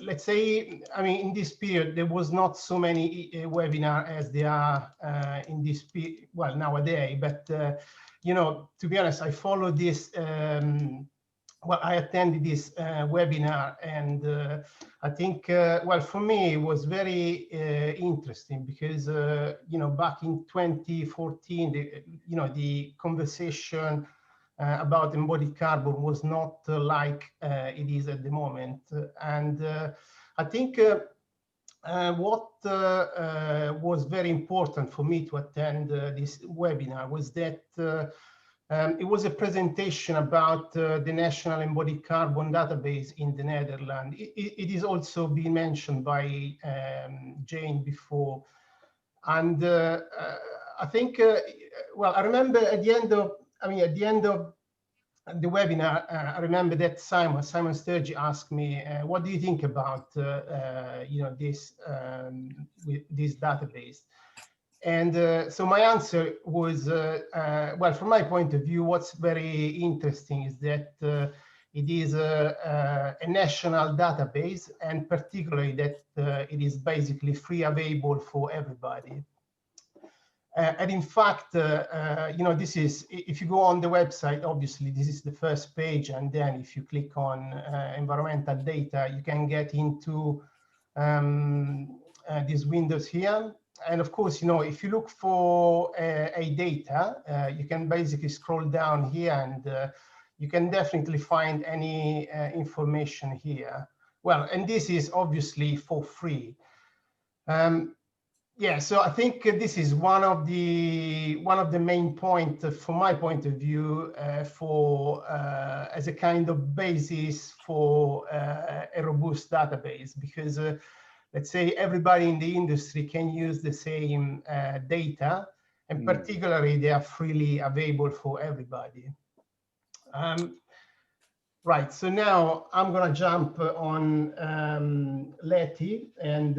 let's say, in this period, there was not so many webinars as there are in this period, well, nowadays, but, to be honest, I followed this, well, I attended this webinar, and I think, well, for me, it was very interesting because, back in 2014, the conversation about embodied carbon was not like it is at the moment. And I think what was very important for me to attend this webinar was that it was a presentation about the National Embodied Carbon Database in the Netherlands. It is also been mentioned by Jane before. And I think, well, I remember at the end of the webinar, I remember that Simon Sturgis asked me, "What do you think about this database?" And so my answer was, well, from my point of view, what's very interesting is that it is a national database, and particularly that it is basically free available for everybody. And in fact, this is, if you go on the website, obviously, this is the first page. And then if you click on environmental data, you can get into these windows here. And of course, if you look for a data, you can basically scroll down here, and you can definitely find any information here. Well, and this is obviously for free. Yeah, so I think this is one of the main points from my point of view for as a kind of basis for a robust database, because let's say everybody in the industry can use the same data, and particularly they are freely available for everybody. Right, so now I'm going to jump on LETI, and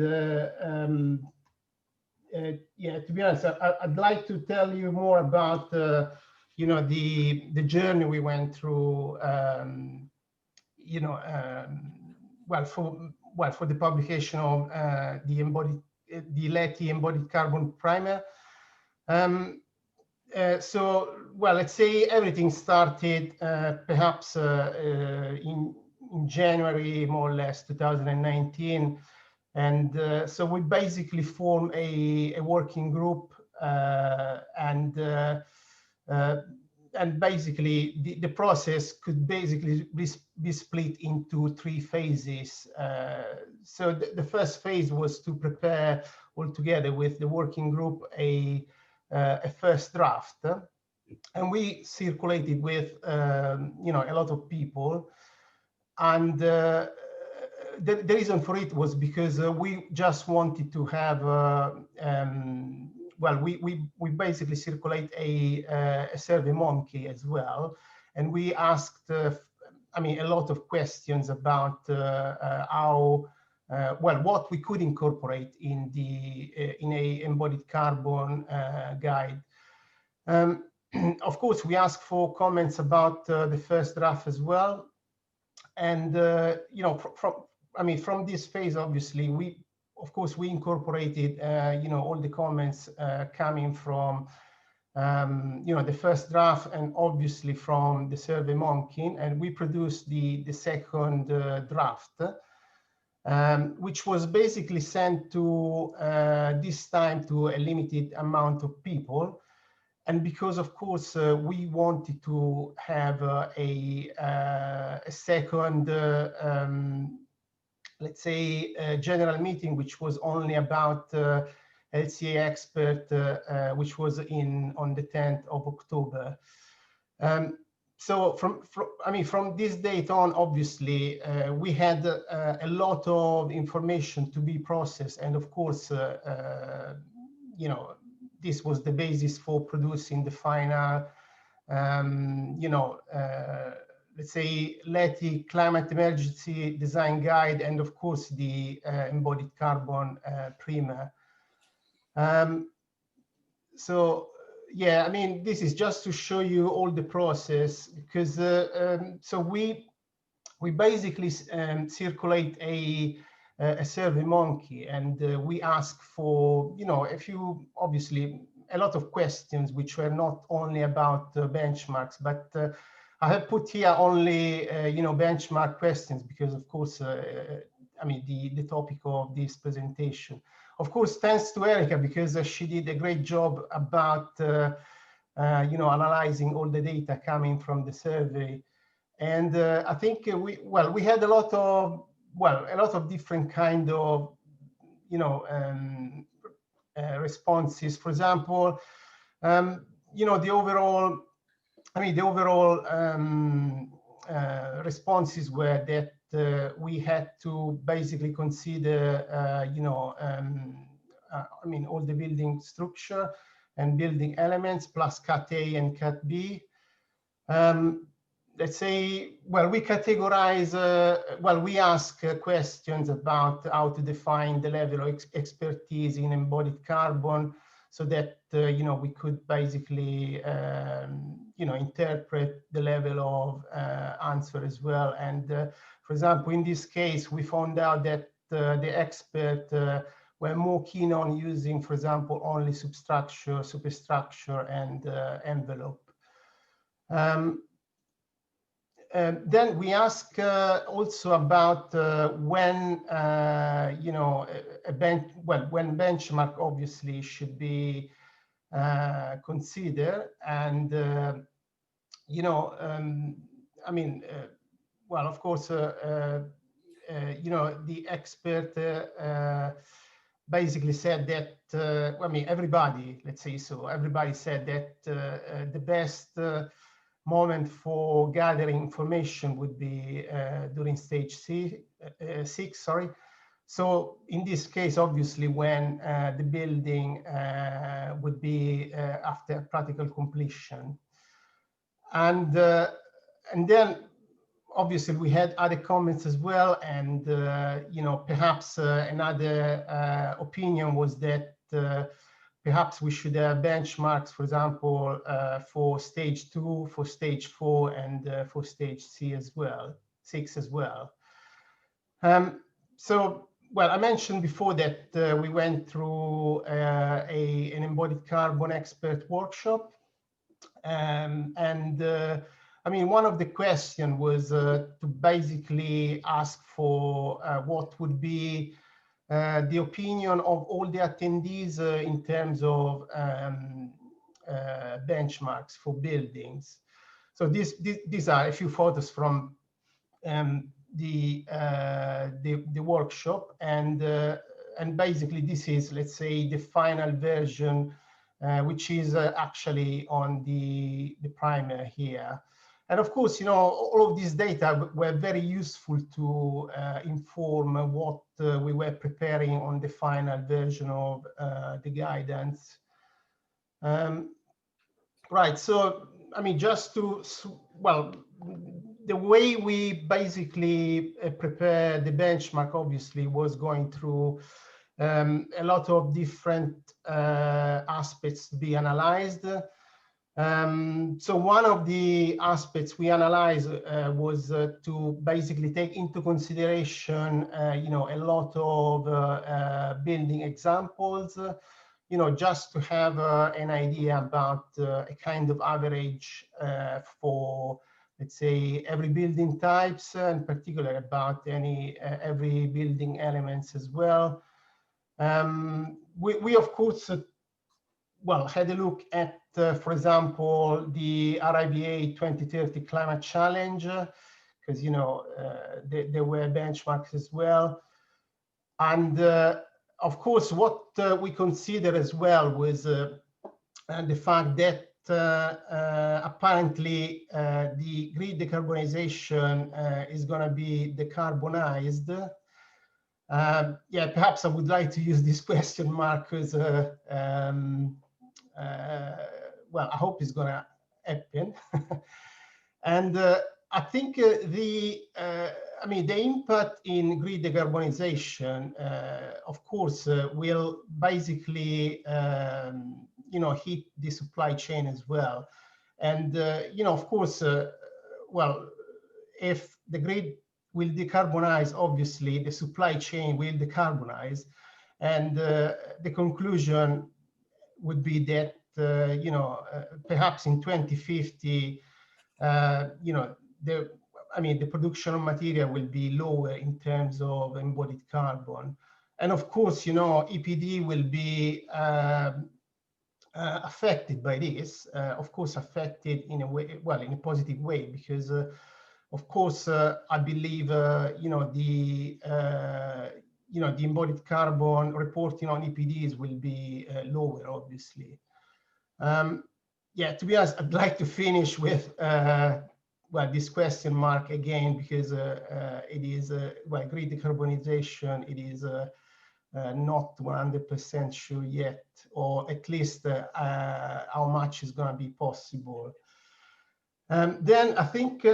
yeah, to be honest, I'd like to tell you more about the journey we went through, for the publication of the LETI embodied carbon primer. So, well, let's say everything started perhaps in January, more or less, 2019. And so we basically formed a working group, and basically the process could basically be split into 3 phases. So the first phase was to prepare all together with the working group a first draft, and we circulated with you know, a lot of people. And the reason for it was because we just wanted to have well, we basically circulate a survey monkey as well, and we asked I mean, a lot of questions about how well, what we could incorporate in a embodied carbon guide. Of course, we asked for comments about the first draft as well. And you know, from this phase, obviously, we incorporated you know, all the comments coming from you know, the first draft, and obviously from the survey monkey, and we produced the second draft, which was basically sent to this time to a limited amount of people. And because, of course, we wanted to have a second, let's say, general meeting, which was only about LCA expert, which was on the 10th of October. So from this date on, obviously, we had a lot of information to be processed, and of course, you know, this was the basis for producing the final, you know, let's say, LETI climate emergency design guide, and of course the embodied carbon primer. So yeah, I mean, this is just to show you all the process, because so we basically circulate a survey monkey, and we ask for, you know, obviously a lot of questions which were not only about benchmarks, but I have put here only you know, benchmark questions, because of course I mean, the topic of this presentation. Of course, thanks to Erica, because she did a great job about you know, analyzing all the data coming from the survey. And I think we had a lot of different kind of, you know, responses. For example, you know, the overall responses were that we had to basically consider, you know, I mean, all the building structure and building elements plus Cat A and Cat B. Let's say, well, we categorize, well, we ask questions about how to define the level of expertise in embodied carbon, so that, you know, we could basically, you know, interpret the level of answer as well. And for example, in this case, we found out that the expert were more keen on using, for example, only substructure, superstructure, and envelope. Then we ask also about when, you know, when benchmark obviously should be considered, and you know, I mean, well, of course, you know, the expert basically said that, I mean, everybody, let's say so, everybody said that the best moment for gathering information would be during stage 6, sorry. So in this case, obviously, when the building would be after practical completion. And then obviously we had other comments as well. And, you know, perhaps another opinion was that perhaps we should have benchmarks, for example, for stage 2, for stage 4, and for stage 6 as well. So, well, I mentioned before that we went through an embodied carbon expert workshop. I mean, one of the questions was to basically ask for what would be the opinion of all the attendees in terms of benchmarks for buildings. So these are a few photos from the workshop, and basically this is, let's say, the final version, which is actually on the primer here. And of course, you know, all of these data were very useful to inform what we were preparing on the final version of the guidance. Right, so, I mean, just to, well, the way we basically prepare the benchmark, obviously, was going through a lot of different aspects to be analyzed. So one of the aspects we analyzed was to basically take into consideration, you know, a lot of building examples, you know, just to have an idea about a kind of average for, let's say, every building types, and particularly about every building elements as well. We of course, well, had a look at, for example, the RIBA 2030 Climate Challenge, because, you know, there were benchmarks as well. And of course, what we consider as well was the fact that apparently the grid decarbonization is going to be decarbonized. Yeah, perhaps I would like to use this question mark as well, I hope it's going to happen. And I think I mean, the impact in grid decarbonization, of course, will basically, you know, hit the supply chain as well. And, you know, of course, well, if the grid will decarbonize, obviously, the supply chain will decarbonize. And the conclusion would be that, you know, perhaps in 2050, you know, the production of material will be lower in terms of embodied carbon. And of course, you know, EPD will be affected by this, of course, affected in a way, well, in a positive way, because of course, I believe, you know, the embodied carbon reporting on EPDs will be lower, obviously. Yeah, to be honest, I'd like to finish with, well, this question mark again, because it is, well, grid decarbonization, it is not 100% sure yet, or at least how much is going to be possible. Then I think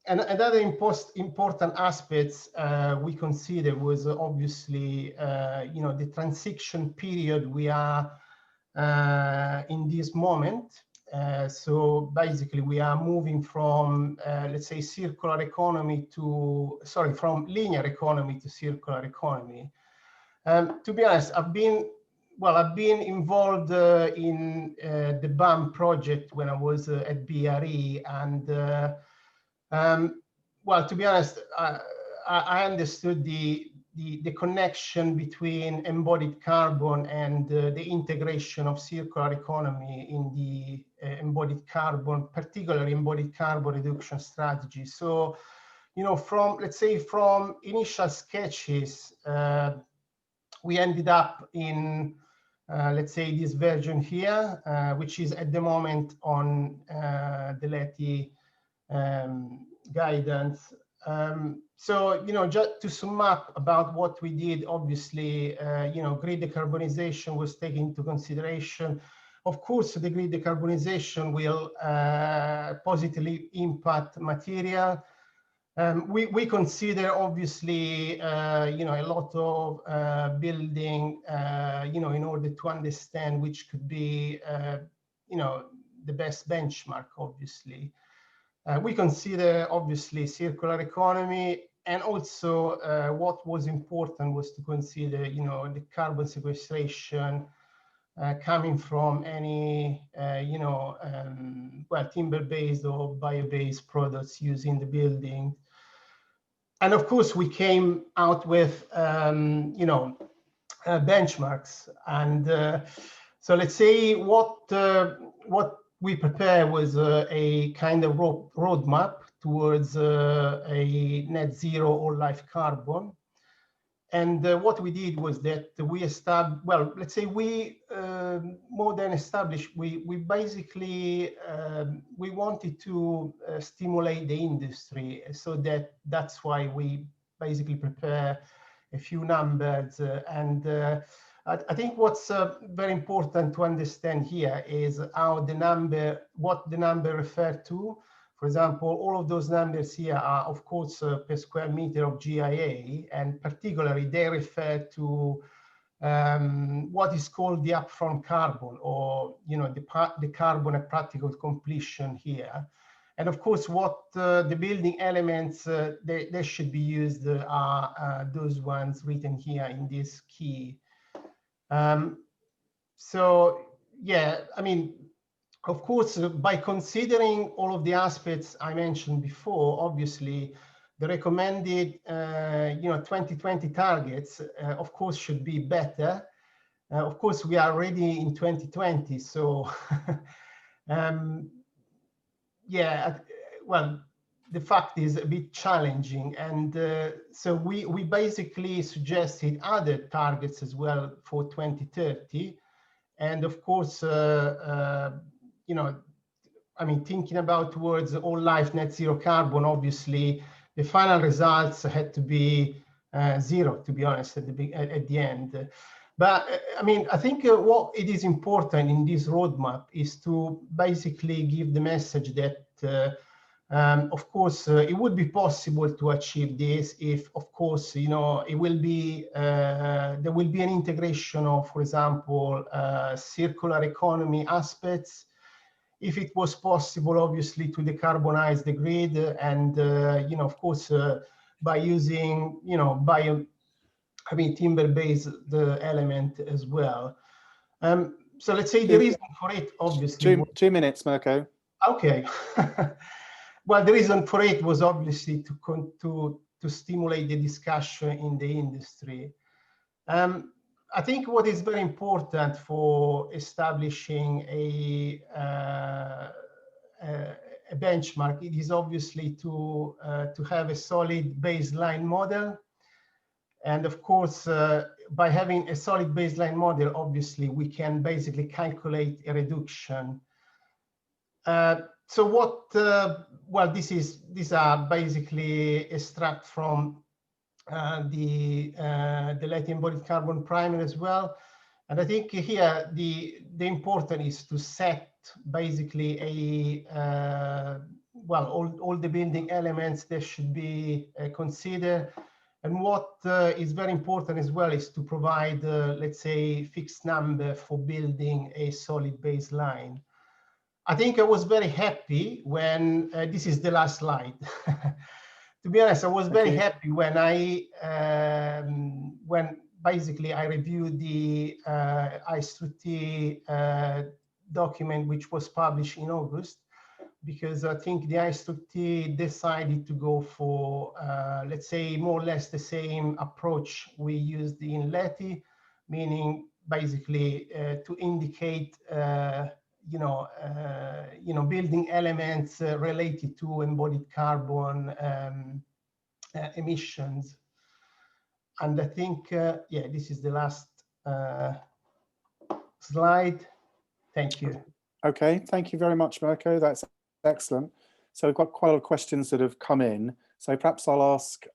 another important aspects we consider was obviously, you know, the transition period we are in this moment. So basically, we are moving from, let's say, circular economy to, sorry, from linear economy to circular economy. To be honest, I've been involved in the BAM project when I was at BRE, and well, to be honest, I understood the connection between embodied carbon and the integration of circular economy in the embodied carbon, particularly embodied carbon reduction strategy. So, you know, from, let's say, from initial sketches, we ended up in, let's say, this version here, which is at the moment on the LETI guidance. So, you know, just to sum up about what we did, obviously, you know, grid decarbonization was taken into consideration. Of course, the grid decarbonization will positively impact material. We consider, obviously, you know, a lot of building, you know, in order to understand which could be, you know, the best benchmark, obviously. We consider, obviously, circular economy, and also what was important was to consider, you know, the carbon sequestration coming from any, well, timber-based or bio-based products used in the building. And of course, we came out with, benchmarks. And so let's say what we prepare was a kind of roadmap towards a net zero all life carbon. And what we did was that we established, well, let's say we more than established, we basically, we wanted to stimulate the industry. So that's why we basically prepare a few numbers. I think what's very important to understand here is how what the number referred to. For example, all of those numbers here are, of course, per square meter of GIA, and particularly they refer to what is called the upfront carbon, or the carbon at practical completion here. And of course, what the building elements they should be used are those ones written here in this key. So yeah, I mean, of course, by considering all of the aspects I mentioned before, obviously, the recommended 2020 targets, of course, should be better. Of course, we are already in 2020, so yeah, well, the fact is a bit challenging. And so we basically suggested other targets as well for 2030. And of course, I mean, thinking about towards all life net zero carbon, obviously, the final results had to be zero, to be honest, at the end. But I mean, I think what it is important in this roadmap is to basically give the message that, of course, it would be possible to achieve this if, of course, it will be, there will be an integration of, for example, circular economy aspects. If it was possible, obviously, to decarbonize the grid, and of course, by using timber-based element as well. So let's say the reason for it, obviously, two minutes, Mirko. Okay. Well, the reason for it was obviously to stimulate the discussion in the industry. I think what is very important for establishing a benchmark, it is obviously to have a solid baseline model. And of course, by having a solid baseline model, obviously, we can basically calculate a reduction. So what, well, these are basically extract from the Latin embodied carbon primer as well. And I think here the important is to set basically well, all the building elements that should be considered. And what is very important as well is to provide, let's say, fixed number for building a solid baseline. I think I was very happy when, this is the last slide. To be honest, I was very happy when when basically I reviewed the IS2T document, which was published in August, because I think the IS2T decided to go for, let's say, more or less the same approach we used in LETI, meaning basically to indicate building elements related to embodied carbon emissions. And I think, yeah, this is the last slide. Thank you. Okay, thank you very much, Mirko. That's excellent. So we've got quite a lot of questions that have come in. So perhaps I'll ask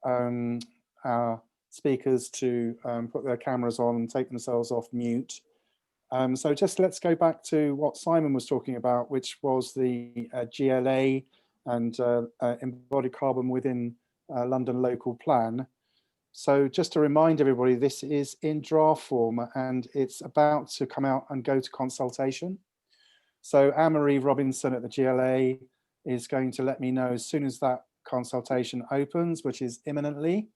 our speakers to put their cameras on and take themselves off mute. So just let's go back to what Simon was talking about, which was the GLA and embodied carbon within London local plan. So just to remind everybody, this is in draft form and it's about to come out and go to consultation. So Anne-Marie Robinson at the GLA is going to let me know as soon as that consultation opens, which is imminently.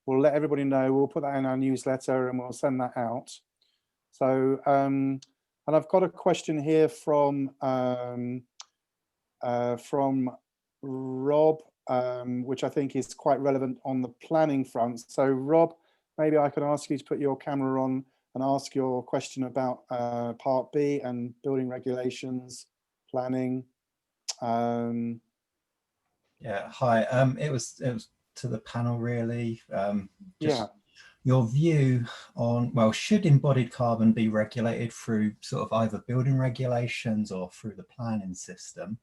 we'll let everybody know. We'll put that in our newsletter and we'll send that out. So, and I've got a question here from Rob, which I think is quite relevant on the planning front. So Rob, maybe I could ask you to put your camera on and ask your question about Part B and building regulations, planning. Yeah, hi. It was to the panel really. Yeah. Your view on, well, should embodied carbon be regulated through sort of either building regulations or through the planning system?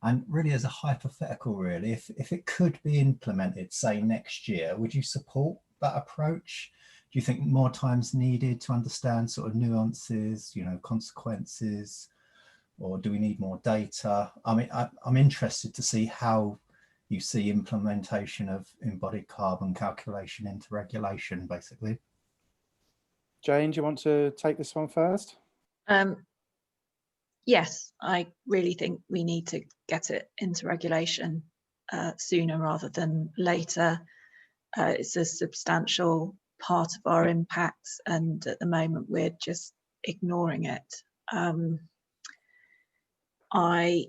And really as a hypothetical, really, if it could be implemented, say next year, would you support that approach? Do you think more time's needed to understand sort of nuances, you know, consequences, or do we need more data? I mean, I'm interested to see how you see implementation of embodied carbon calculation into regulation, basically. Jane, do you want to take this one first? Yes, I really think we need to get it into regulation sooner rather than later. It's a substantial part of our impacts, and at the moment we're just ignoring it. I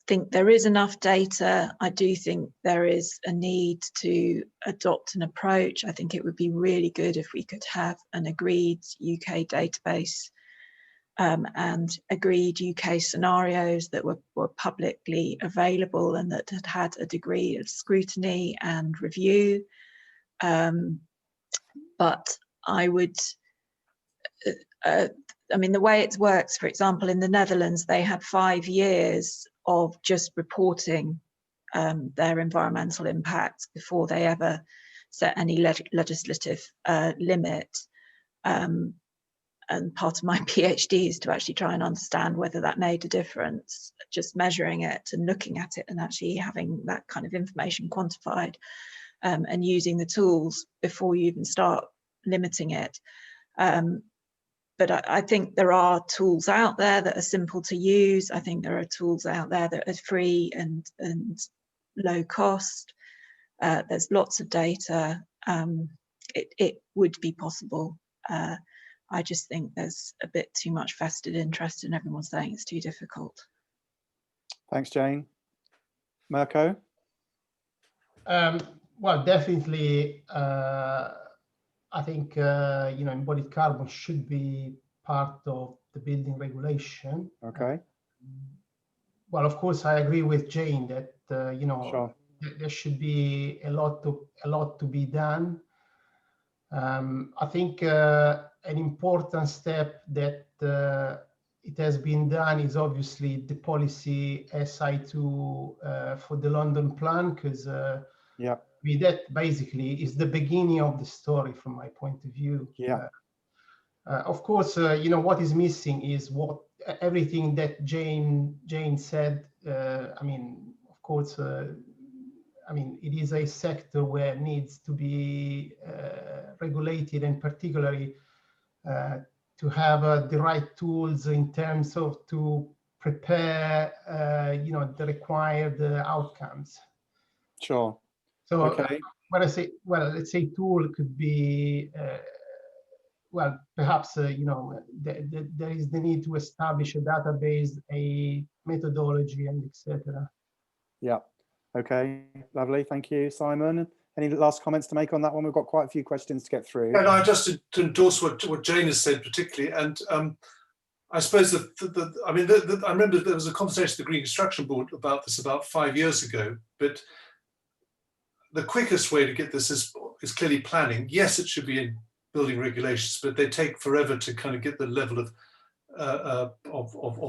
think there is enough data. I do think there is a need to adopt an approach. I think it would be really good if we could have an agreed UK database and agreed UK scenarios that were publicly available and that had a degree of scrutiny and review. But I would, I mean, the way it works, for example, in the Netherlands, they had 5 years of just reporting their environmental impacts before they ever set any legislative limit. And part of my PhD is to actually try and understand whether that made a difference, just measuring it and looking at it and actually having that kind of information quantified and using the tools before you even start limiting it. But I think there are tools out there that are simple to use. I think there are tools out there that are free and low cost. There's lots of data. It would be possible. I just think there's a bit too much vested interest and everyone's saying it's too difficult. Thanks, Jane. Mirko? Well, definitely, I think, you know, embodied carbon should be part of the building regulation. Okay. Well, of course, I agree with Jane that, you know, Sure. there should be a lot to be done. I think an important step that it has been done is obviously the policy SI2 for the London plan, because Yeah. that basically is the beginning of the story from my point of view. Yeah. Of course, you know, what is missing is everything that Jane said. I mean, of course, I mean, it is a sector where it needs to be regulated, and particularly to have the right tools in terms of to prepare, you know, the required outcomes. Sure. So Okay. when I say, well, let's say tool could be, well, perhaps, you know, there is the need to establish a database, a methodology, and etc. Yeah. Okay. Lovely. Thank you, Simon. Any last comments to make on that one? We've got quite a few questions to get through. And I just to endorse what Jane has said particularly, and I suppose I mean, I remember there was a conversation at the Green Construction Board about this about 5 years ago, but the quickest way to get this is clearly planning. Yes, it should be in building regulations, but they take forever to kind of get the level of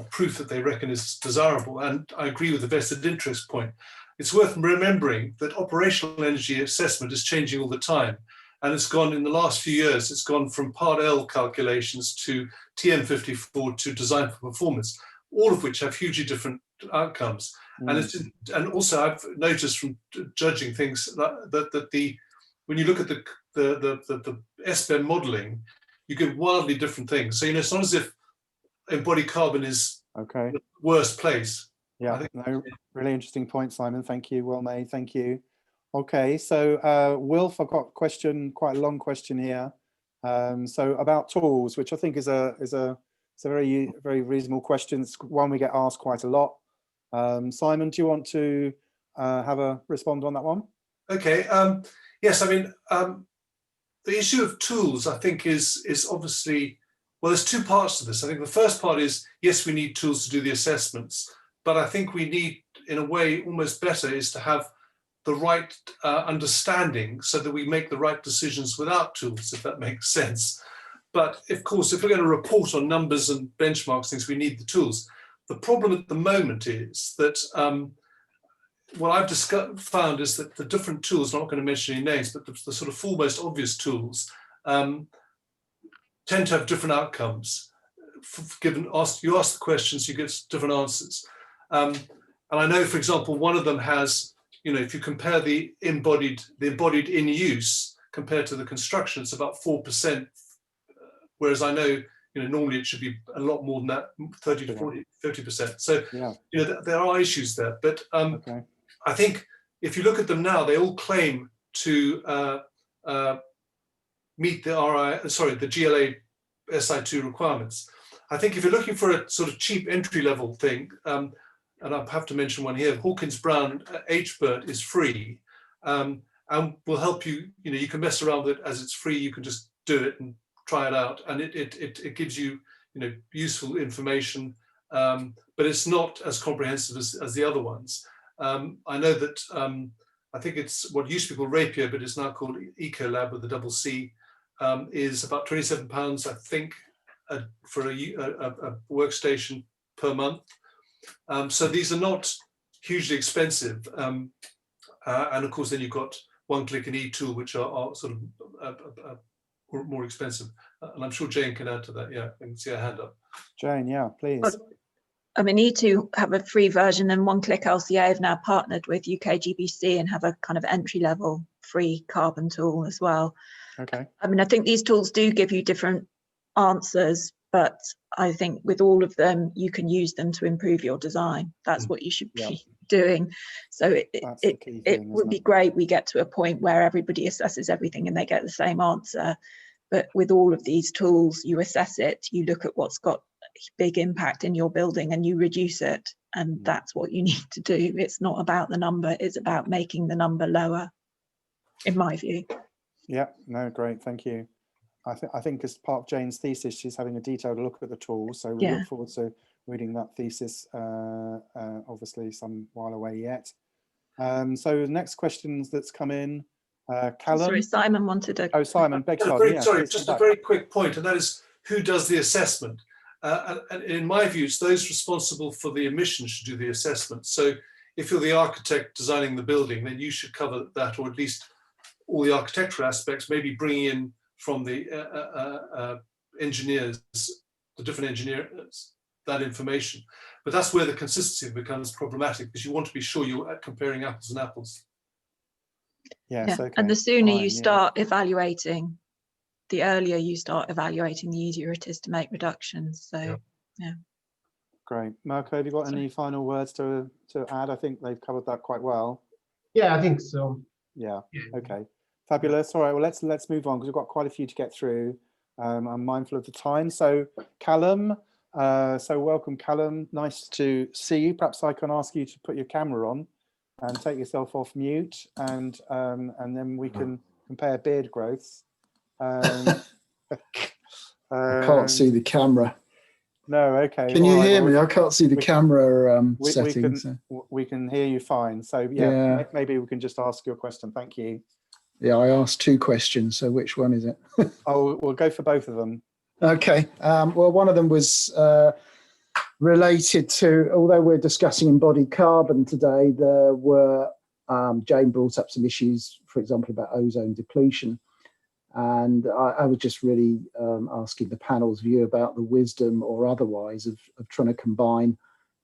proof that they reckon is desirable. And I agree with the vested interest point. It's worth remembering that operational energy assessment is changing all the time. And it's gone, in the last few years, it's gone from Part L calculations to TM54 to design for performance, all of which have hugely different outcomes. And also I've noticed from judging things that when you look at the SBEM modeling, you get wildly different things. So, you know, it's not as if embodied carbon is okay. the worst place. Yeah, no, really interesting point, Simon. Thank you. Well made. Thank you. Okay, so Wilf, I've got a question, quite a long question here. So about tools, which I think is a very reasonable question. It's one we get asked quite a lot. Simon, do you want to have a respond on that one? Okay. Yes, I mean, the issue of tools, I think, is obviously, well, there's two parts to this. I think the first part is, yes, we need tools to do the assessments, but I think we need, in a way, almost better is to have the right understanding so that we make the right decisions without tools, if that makes sense. But of course, if we're going to report on numbers and benchmarks, things, we need the tools. The problem at the moment is that what I've found is that the different tools, I'm not going to mention any names, but the sort of four most obvious tools tend to have different outcomes. You ask the questions, you get different answers. And I know, for example, one of them has, you know, if you compare the embodied in use compared to the construction, it's about 4%. Whereas I know, you know, normally it should be a lot more than that, 30 to 40, 30%. So, yeah, you know, there are issues there. But okay. I think if you look at them now, they all claim to meet the GLA SI2 requirements. I think if you're looking for a sort of cheap entry level thing, and I have to mention one here, Hawkins Brown HBERT is free and will help you. You know, you can mess around with it as it's free. You can just do it and try it out, and it gives you, you know, useful information, but it's not as comprehensive as the other ones. I know that I think it's what used to be called Rapier, but it's now called Ecolab with a double C, is about £27, I think, for a workstation per month. So these are not hugely expensive, and of course then you've got one-click and e-tool, which are sort of more expensive, and I'm sure Jane can add to that. Yeah, I can see her hand up. Jane, yeah, please. Well, I mean, E2 have a free version, and One-Click LCA have now partnered with UK GBC and have a kind of entry-level free carbon tool as well. Okay. I mean, I think these tools do give you different answers, but I think with all of them, you can use them to improve your design. That's what you should be doing. So it would be great we get to a point where everybody assesses everything and they get the same answer. But with all of these tools, you assess it, you look at what's got big impact in your building and you reduce it. And that's what you need to do. It's not about the number, it's about making the number lower, in my view. Yeah, no, great, thank you. I think as part of Jane's thesis, she's having a detailed look at the tools, so we look forward to reading that thesis, obviously some while away yet. So the next questions that's come in, Callum. Sorry, Simon wanted to... Oh, Simon, beg pardon. Sorry, just a very quick point, and that is who does the assessment? And in my view, it's those responsible for the emissions should do the assessment. So if you're the architect designing the building, then you should cover that, or at least all the architectural aspects, maybe bringing in from the engineers, the different engineers, that information. But that's where the consistency becomes problematic, because you want to be sure you're comparing apples and apples. Yes, okay. And the sooner you start evaluating, the earlier you start evaluating, the easier it is to make reductions. So, yeah. Great. Marco, have you got any final words to add? I think they've covered that quite well. Yeah, I think so. Yeah, okay. Fabulous. All right, well, let's move on because we've got quite a few to get through. I'm mindful of the time. So Callum, welcome, Callum. Nice to see you. Perhaps I can ask you to put your camera on and take yourself off mute, and then we can compare beard growths. I can't see the camera. No, okay. Can you hear me? I can't see the camera settings. We can hear you fine. So yeah, maybe we can just ask your question. Thank you. Yeah, I asked two questions, so which one is it? Oh, we'll go for both of them. Okay. Well, one of them was related to, although we're discussing embodied carbon today, there were, Jane brought up some issues, for example, about ozone depletion. And I was just really asking the panel's view about the wisdom or otherwise of trying to combine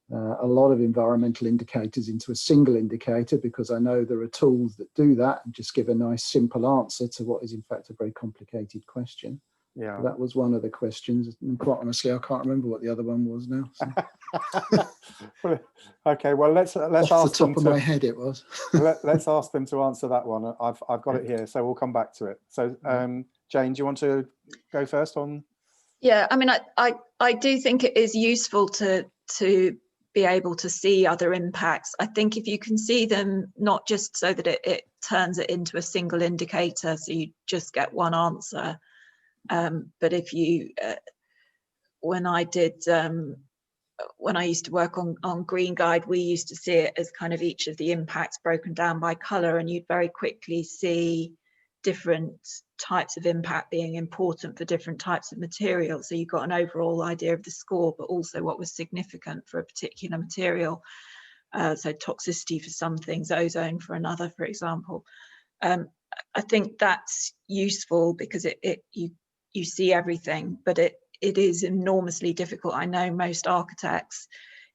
a lot of environmental indicators into a single indicator, because I know there are tools that do that and just give a nice simple answer to what is in fact a very complicated question. Yeah. That was one of the questions. And quite honestly, I can't remember what the other one was now. So. Okay, well, let's Off ask the top them of my head, it was. let's ask them to answer that one. I've got it here, so we'll come back to it. So, Jane, do you want to go first on? Yeah, I mean, I do think it is useful to be able to see other impacts. I think if you can see them, not just so that it turns it into a single indicator, so you just get one answer, but if you, when I used to work on Green Guide, we used to see it as kind of each of the impacts broken down by colour, and you'd very quickly see different types of impact being important for different types of materials. So you got an overall idea of the score, but also what was significant for a particular material. So toxicity for some things, ozone for another, for example. I think that's useful because you see everything, but it is enormously difficult. I know most architects,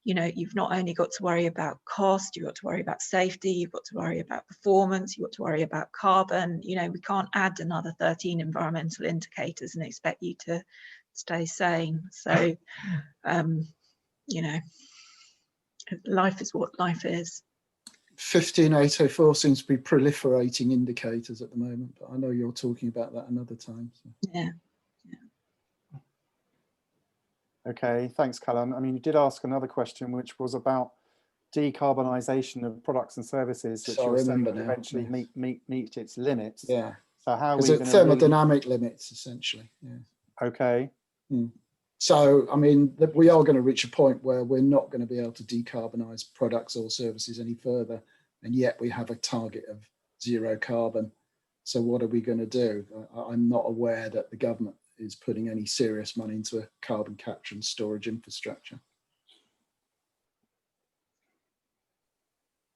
you know, you've not only got to worry about cost, you've got to worry about safety, you've got to worry about performance, you've got to worry about carbon. You know, we can't add another 13 environmental indicators and expect you to stay sane. So, you know, life is what life is. 15804 seems to be proliferating indicators at the moment, but I know you're talking about that another time. So. Yeah. Okay, thanks, Callum. I mean, you did ask another question, which was about decarbonisation of products and services, which you're saying will eventually meet its limits. Yeah. So how are we we going to thermodynamic limits, essentially. Yeah. Okay. So, I mean, we are going to reach a point where we're not going to be able to decarbonise products or services any further, and yet we have a target of 0 carbon. So what are we going to do? I'm not aware that the government is putting any serious money into a carbon capture and storage infrastructure.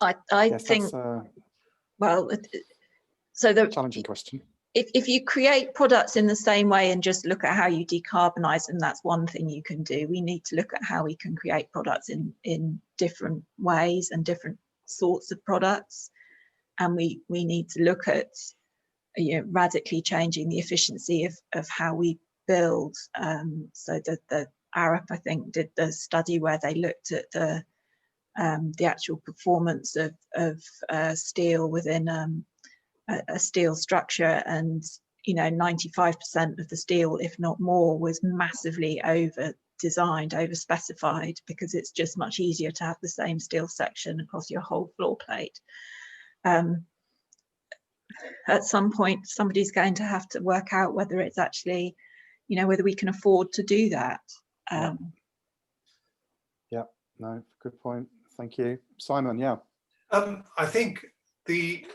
I think, well, so the challenging question. If you create products in the same way and just look at how you decarbonize them, that's one thing you can do. We need to look at how we can create products in different ways and different sorts of products. And we need to look at, you know, radically changing the efficiency of how we build. So the Arup, I think, did the study where they looked at the actual performance of steel within a steel structure, and you know, 95% of the steel, if not more, was massively over designed, over specified, because it's just much easier to have the same steel section across your whole floor plate. At some point, somebody's going to have to work out whether it's actually, you know, whether we can afford to do that. Yeah, no, good point. Thank you. Simon, yeah. I think the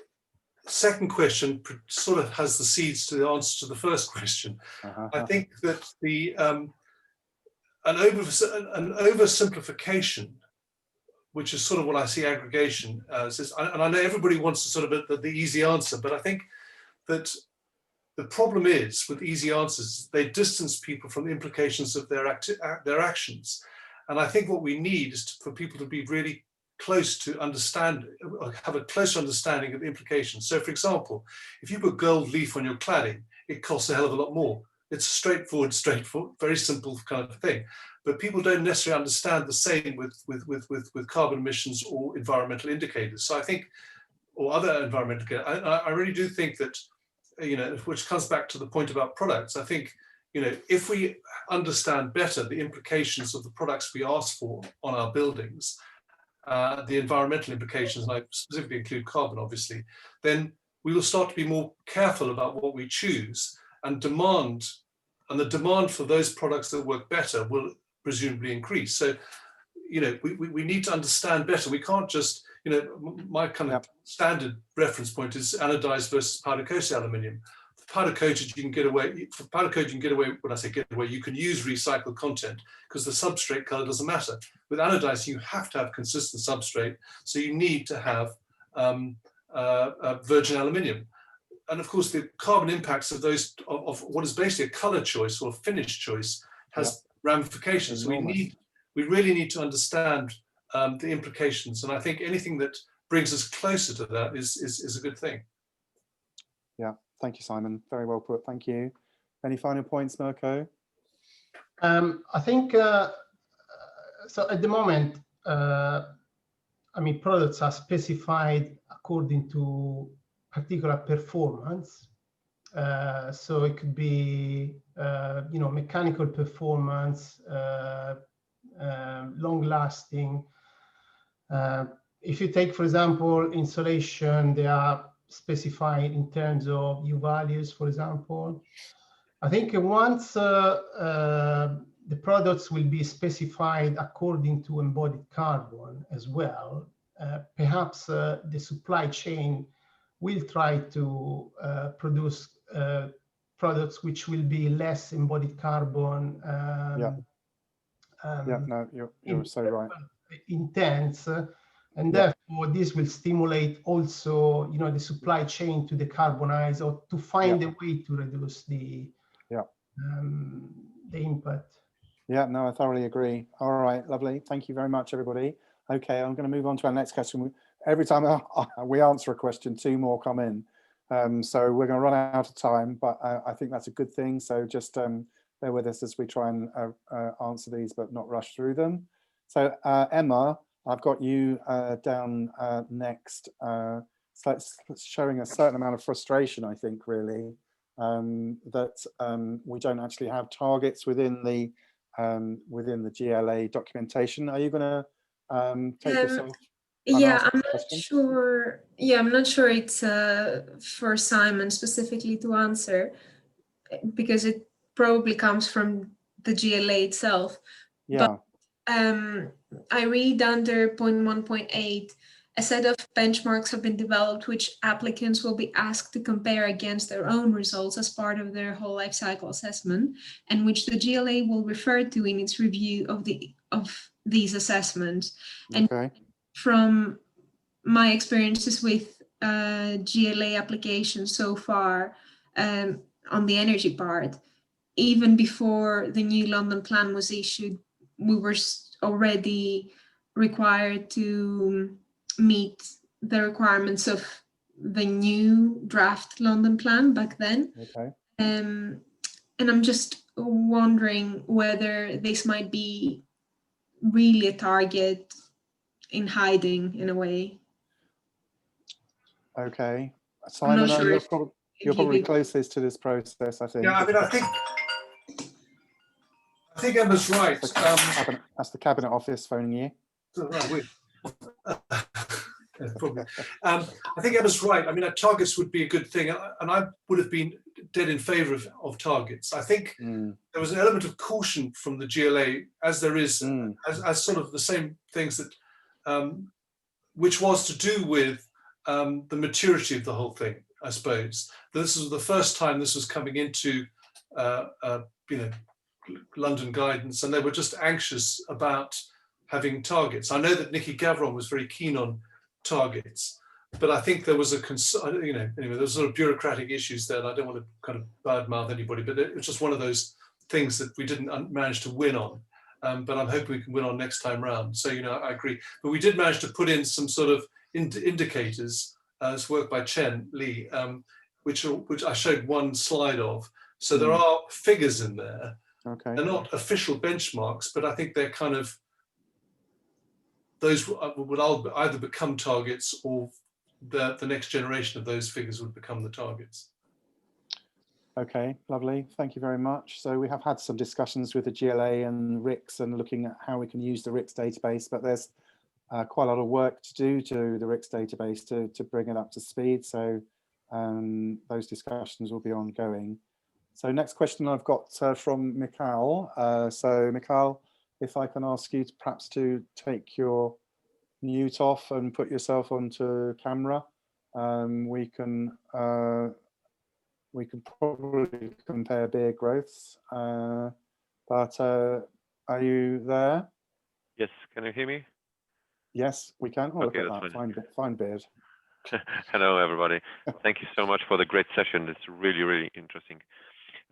second question sort of has the seeds to the answer to the first question. I think that an oversimplification, which is sort of what I see aggregation as, and I know everybody wants to sort of the easy answer, but I think that the problem is with easy answers, they distance people from the implications of their actions. And I think what we need is for people to be really close to understand, have a closer understanding of the implications. So for example, if you put gold leaf on your cladding, it costs a hell of a lot more. It's straightforward, very simple kind of thing. But people don't necessarily understand the same with carbon emissions or environmental indicators. So I think, or other environmental indicators, I really do think that, you know, which comes back to the point about products. I think, you know, if we understand better the implications of the products we ask for on our buildings, the environmental implications, and I specifically include carbon, obviously, then we will start to be more careful about what we choose, and the demand for those products that work better will presumably increase. So, you know, we need to understand better. We can't just, you know, my kind of standard reference point is anodized versus powder coated aluminium. For powder coated, you can get away. For powder coated, you can get away. When I say get away, you can use recycled content because the substrate color doesn't matter. With anodized, you have to have consistent substrate, so you need to have virgin aluminium. And of course, the carbon impacts of those of what is basically a color choice or a finish choice has ramifications. So we really need to understand the implications, and I think anything that brings us closer to that is a good thing. Yeah, thank you, Simon. Very well put. Thank you, Any final points, Mirko? I think so. At the moment, I mean, products are specified according to particular performance. So it could be, you know, mechanical performance, long-lasting. If you take, for example, insulation, they are specified in terms of U values, for example. I think once the products will be specified according to embodied carbon as well, perhaps the supply chain will try to produce products which will be less embodied carbon. No, you're so right. Intense, and therefore this will stimulate also, you know, the supply chain to decarbonize or to find a way to reduce the impact. Yeah, no, I thoroughly agree. All right, lovely. Thank you very much, everybody. Okay, I'm going to move on to our next question. Every time we answer a question, 2 more come in. So we're going to run out of time, but I think that's a good thing. So just bear with us as we try and answer these, but not rush through them. So Emma, I've got you down next. So it's showing a certain amount of frustration, I think, really, that we don't actually have targets within the GLA documentation. Are you going to take yourself? Yeah, I'm not sure. Yeah, I'm not sure it's for Simon specifically to answer, because it probably comes from the GLA itself. Yeah. But I read under point 1.8, a set of benchmarks have been developed which applicants will be asked to compare against their own results as part of their whole life cycle assessment, and which the GLA will refer to in its review of these assessments. And from my experiences with GLA applications so far, on the energy part, even before the new London plan was issued, we were already required to meet the requirements of the new draft London plan back then. And I'm just wondering whether this might be really a target in hiding in a way. Okay, Simon, you're probably closest to this process, I think. Yeah, I mean, I think Emma's right. That's the Cabinet Office phoning you. Probably. I think Emma's right. I mean, targets would be a good thing, and I would have been dead in favour of targets. I think there was an element of caution from the GLA, as there is, as sort of the same things that, which was to do with the maturity of the whole thing, I suppose. This was the first time this was coming into, you know, London guidance, and they were just anxious about having targets. I know that Nikki Gavron was very keen on targets, but I think there was a concern, you know, anyway, there was sort of bureaucratic issues there, and I don't want to kind of badmouth anybody, but it was just one of those things that we didn't manage to win on. But I'm hoping we can win on next time round. So, you know, I agree. But we did manage to put in some sort of indicators, as work by Chen Li, which I showed one slide of. So there are figures in there. Okay. They're not official benchmarks, but I think they're kind of, those would either become targets, or the next generation of those figures would become the targets. Okay, lovely. Thank you very much. So we have had some discussions with the GLA and RICS and looking at how we can use the RICS database, but there's quite a lot of work to do to the RICS database to bring it up to speed. So those discussions will be ongoing. So next question I've got from Mikhail. So Mikhail, if I can ask you perhaps to take your mute off and put yourself onto camera, we can probably compare beer growths. But are you there? Yes, can you hear me? Yes, we can. Oh, okay, look at that, fine beard. Hello, everybody. Thank you so much for the great session. It's really, really interesting.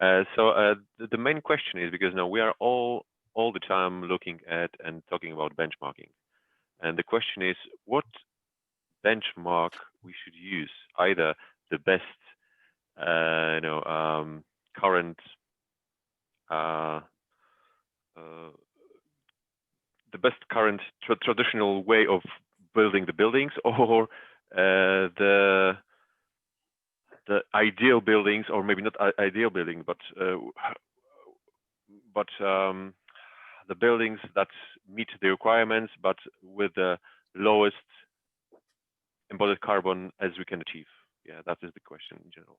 So the main question is, because now we are all the time looking at and talking about benchmarking. And the question is, what benchmark we should use? Either the best current the best current traditional way of building the buildings, or the ideal buildings, or maybe not ideal building, but the buildings that meet the requirements, but with the lowest embodied carbon as we can achieve. Yeah, that is the question in general.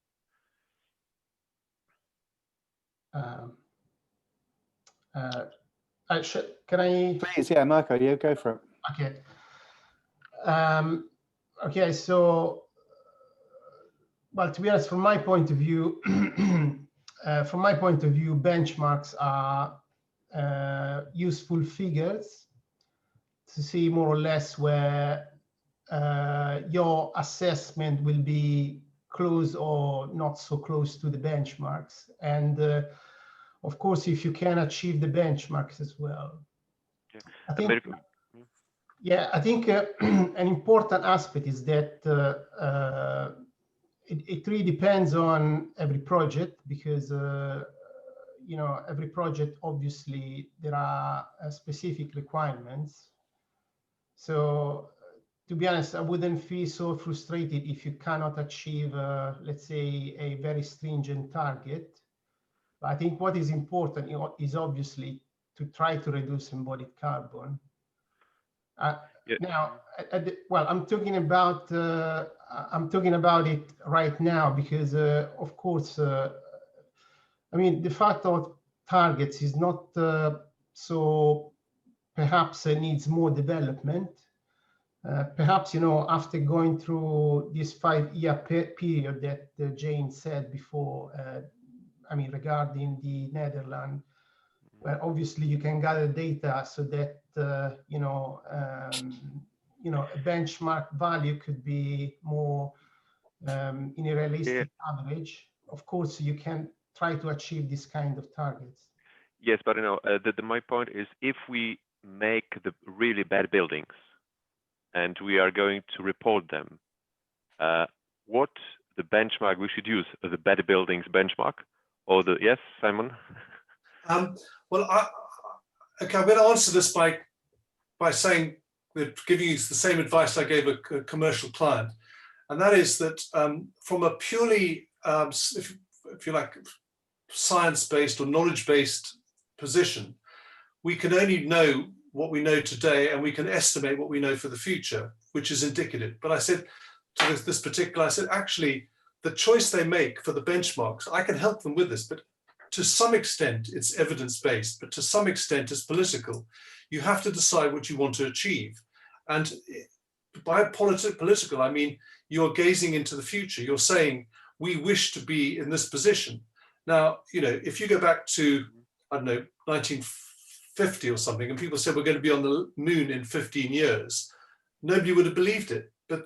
Can I? Please, yeah, Marco, you go for it. Okay. Okay, so, well, to be honest, from my point of view, benchmarks are useful figures to see more or less where your assessment will be close or not so close to the benchmarks. And of course, if you can achieve the benchmarks as well. Yeah. I think, yeah, I think an important aspect is that it really depends on every project, because you know, every project, obviously there are specific requirements. So to be honest, I wouldn't feel so frustrated if you cannot achieve, let's say, a very stringent target. But I think what is important, you know, is obviously to try to reduce embodied carbon. Yeah. Now, well, I'm talking about it right now because, of course, I mean, the fact of targets is not so. Perhaps it needs more development. Perhaps, you know, after going through this 5-year period that Jane said before, I mean, regarding the Netherlands, where obviously you can gather data so that, you know, a benchmark value could be more in a realistic average. Of course, you can try to achieve this kind of targets. Yes, but you know, my point is, if we make the really bad buildings and we are going to report them, what the benchmark we should use? The bad buildings benchmark, or the, yes, Simon? Well, okay, I'm going to answer this by saying, giving you the same advice I gave a commercial client, and that is that from a purely, if you like, science-based or knowledge-based position, we can only know what we know today, and we can estimate what we know for the future, which is indicative. But I said to this particular, I said, actually, the choice they make for the benchmarks, I can help them with this, but to some extent it's evidence-based, but to some extent it's political. You have to decide what you want to achieve. And by political, I mean, you're gazing into the future. You're saying, we wish to be in this position. Now, you know, if you go back to, I don't know, 1950 or something, and people said we're going to be on the moon in 15 years, nobody would have believed it. But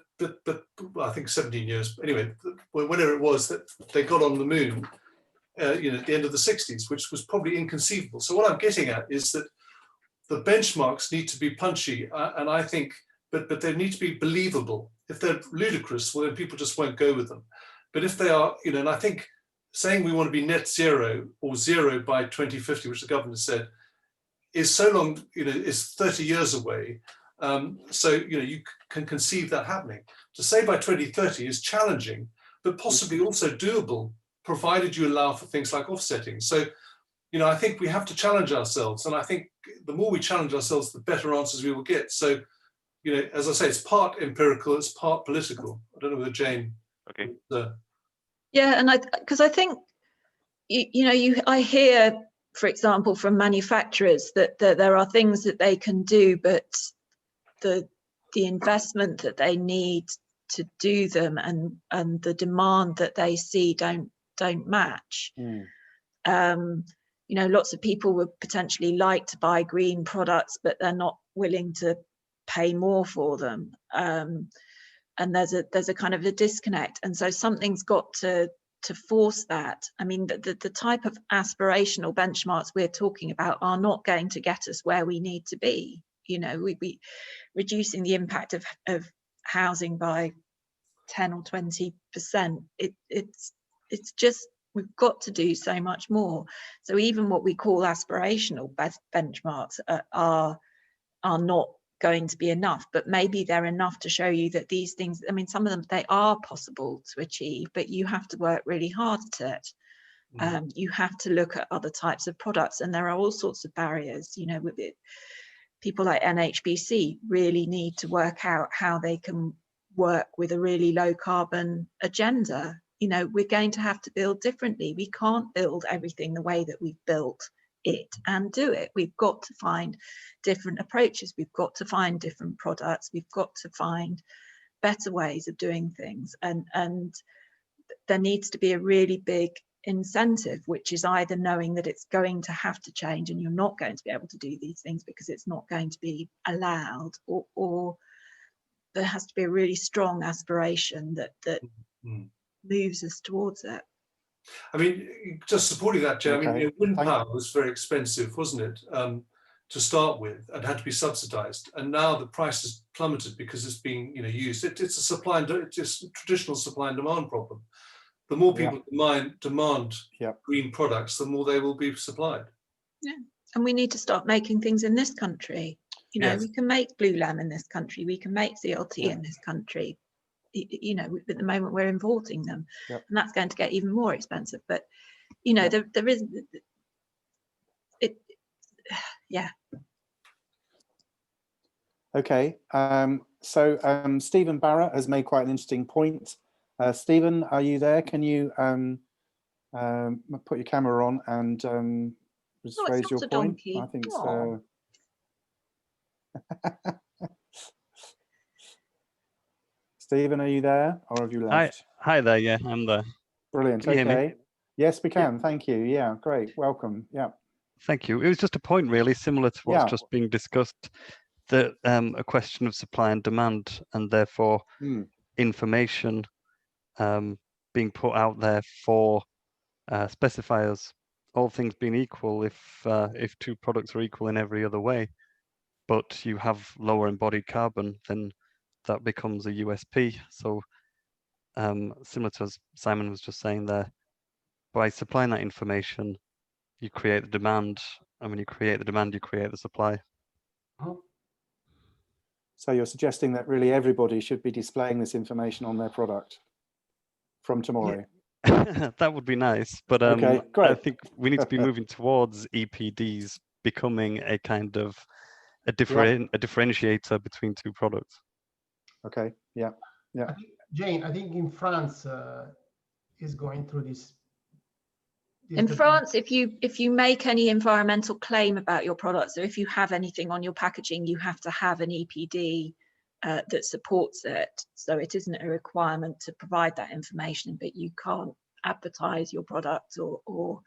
well, I think 17 years. Anyway, whenever it was that they got on the moon, you know, at the end of the 60s, which was probably inconceivable. So what I'm getting at is that the benchmarks need to be punchy, and I think, but they need to be believable. If they're ludicrous, well, then people just won't go with them. But if they are, you know, and I think saying we want to be net zero or zero by 2050, which the government said, is so long, you know, is 30 years away. So, you know, you can conceive that happening. To say by 2030 is challenging, but possibly also doable, provided you allow for things like offsetting. So, you know, I think we have to challenge ourselves. And I think the more we challenge ourselves, the better answers we will get. So, you know, as I say, it's part empirical, it's part political. I don't know whether Jane. Okay. Yeah, and because I think, I hear, for example, from manufacturers that there are things that they can do, but the investment that they need to do them and the demand that they see don't match. You know, lots of people would potentially like to buy green products, but they're not willing to pay more for them. And there's a kind of a disconnect, and so something's got to force that. I mean, the type of aspirational benchmarks we're talking about are not going to get us where we need to be. You know, we'd be reducing the impact of housing by 10 or 20%. It's just We've got to do so much more. So even what we call aspirational benchmarks are not going to be enough, but maybe they're enough to show you that these things, I mean, some of them, they are possible to achieve, but you have to work really hard at it. You have to look at other types of products, and there are all sorts of barriers, you know, with it. People like NHBC really need to work out how they can work with a really low carbon agenda. You know, we're going to have to build differently. We can't build everything the way that we've built it and do it. We've got to find different approaches. We've got to find different products. We've got to find better ways of doing things. And there needs to be a really big incentive, which is either knowing that it's going to have to change and you're not going to be able to do these things because it's not going to be allowed, or there has to be a really strong aspiration that moves us towards it. I mean, just supporting that, Jay, Okay. I mean, you know, wind power was very expensive, wasn't it, to start with, and had to be subsidised. And now the price has plummeted because it's being, you know, used. It's a supply and it's just a traditional supply and demand problem. The more people demand green products, the more they will be supplied. Yeah, and we need to start making things in this country. You know, we can make blue lamb in this country. We can make CLT in this country. You know, at the moment we're importing them, and that's going to get even more expensive. But you know, there is it. Yeah. Okay. So Stephen Barrett has made quite an interesting point. Stephen, are you there? Can you put your camera on and just raise your point? Donkey. I think Stephen, are you there, or have you left? Hi there. Yeah, I'm there. Brilliant. Can you hear me? Yes, we can. Thank you. Yeah, great. Welcome. Yeah. Thank you. It was just a point really similar to what's just being discussed, that a question of supply and demand, and therefore information being put out there for specifiers, all things being equal, if two products are equal in every other way, but you have lower embodied carbon, then that becomes a USP. So similar to as Simon was just saying there, by supplying that information, you create the demand, and when you create the demand, you create the supply. So you're suggesting that really everybody should be displaying this information on their product from tomorrow? That would be nice, but okay, great. I think we need to be moving towards EPDs becoming a kind of a differentiator between two products. Okay, yeah. Jane, I think in France is going through this. In France, if you make any environmental claim about your products, or if you have anything on your packaging, you have to have an EPD that supports it. So it isn't a requirement to provide that information, but you can't advertise your product or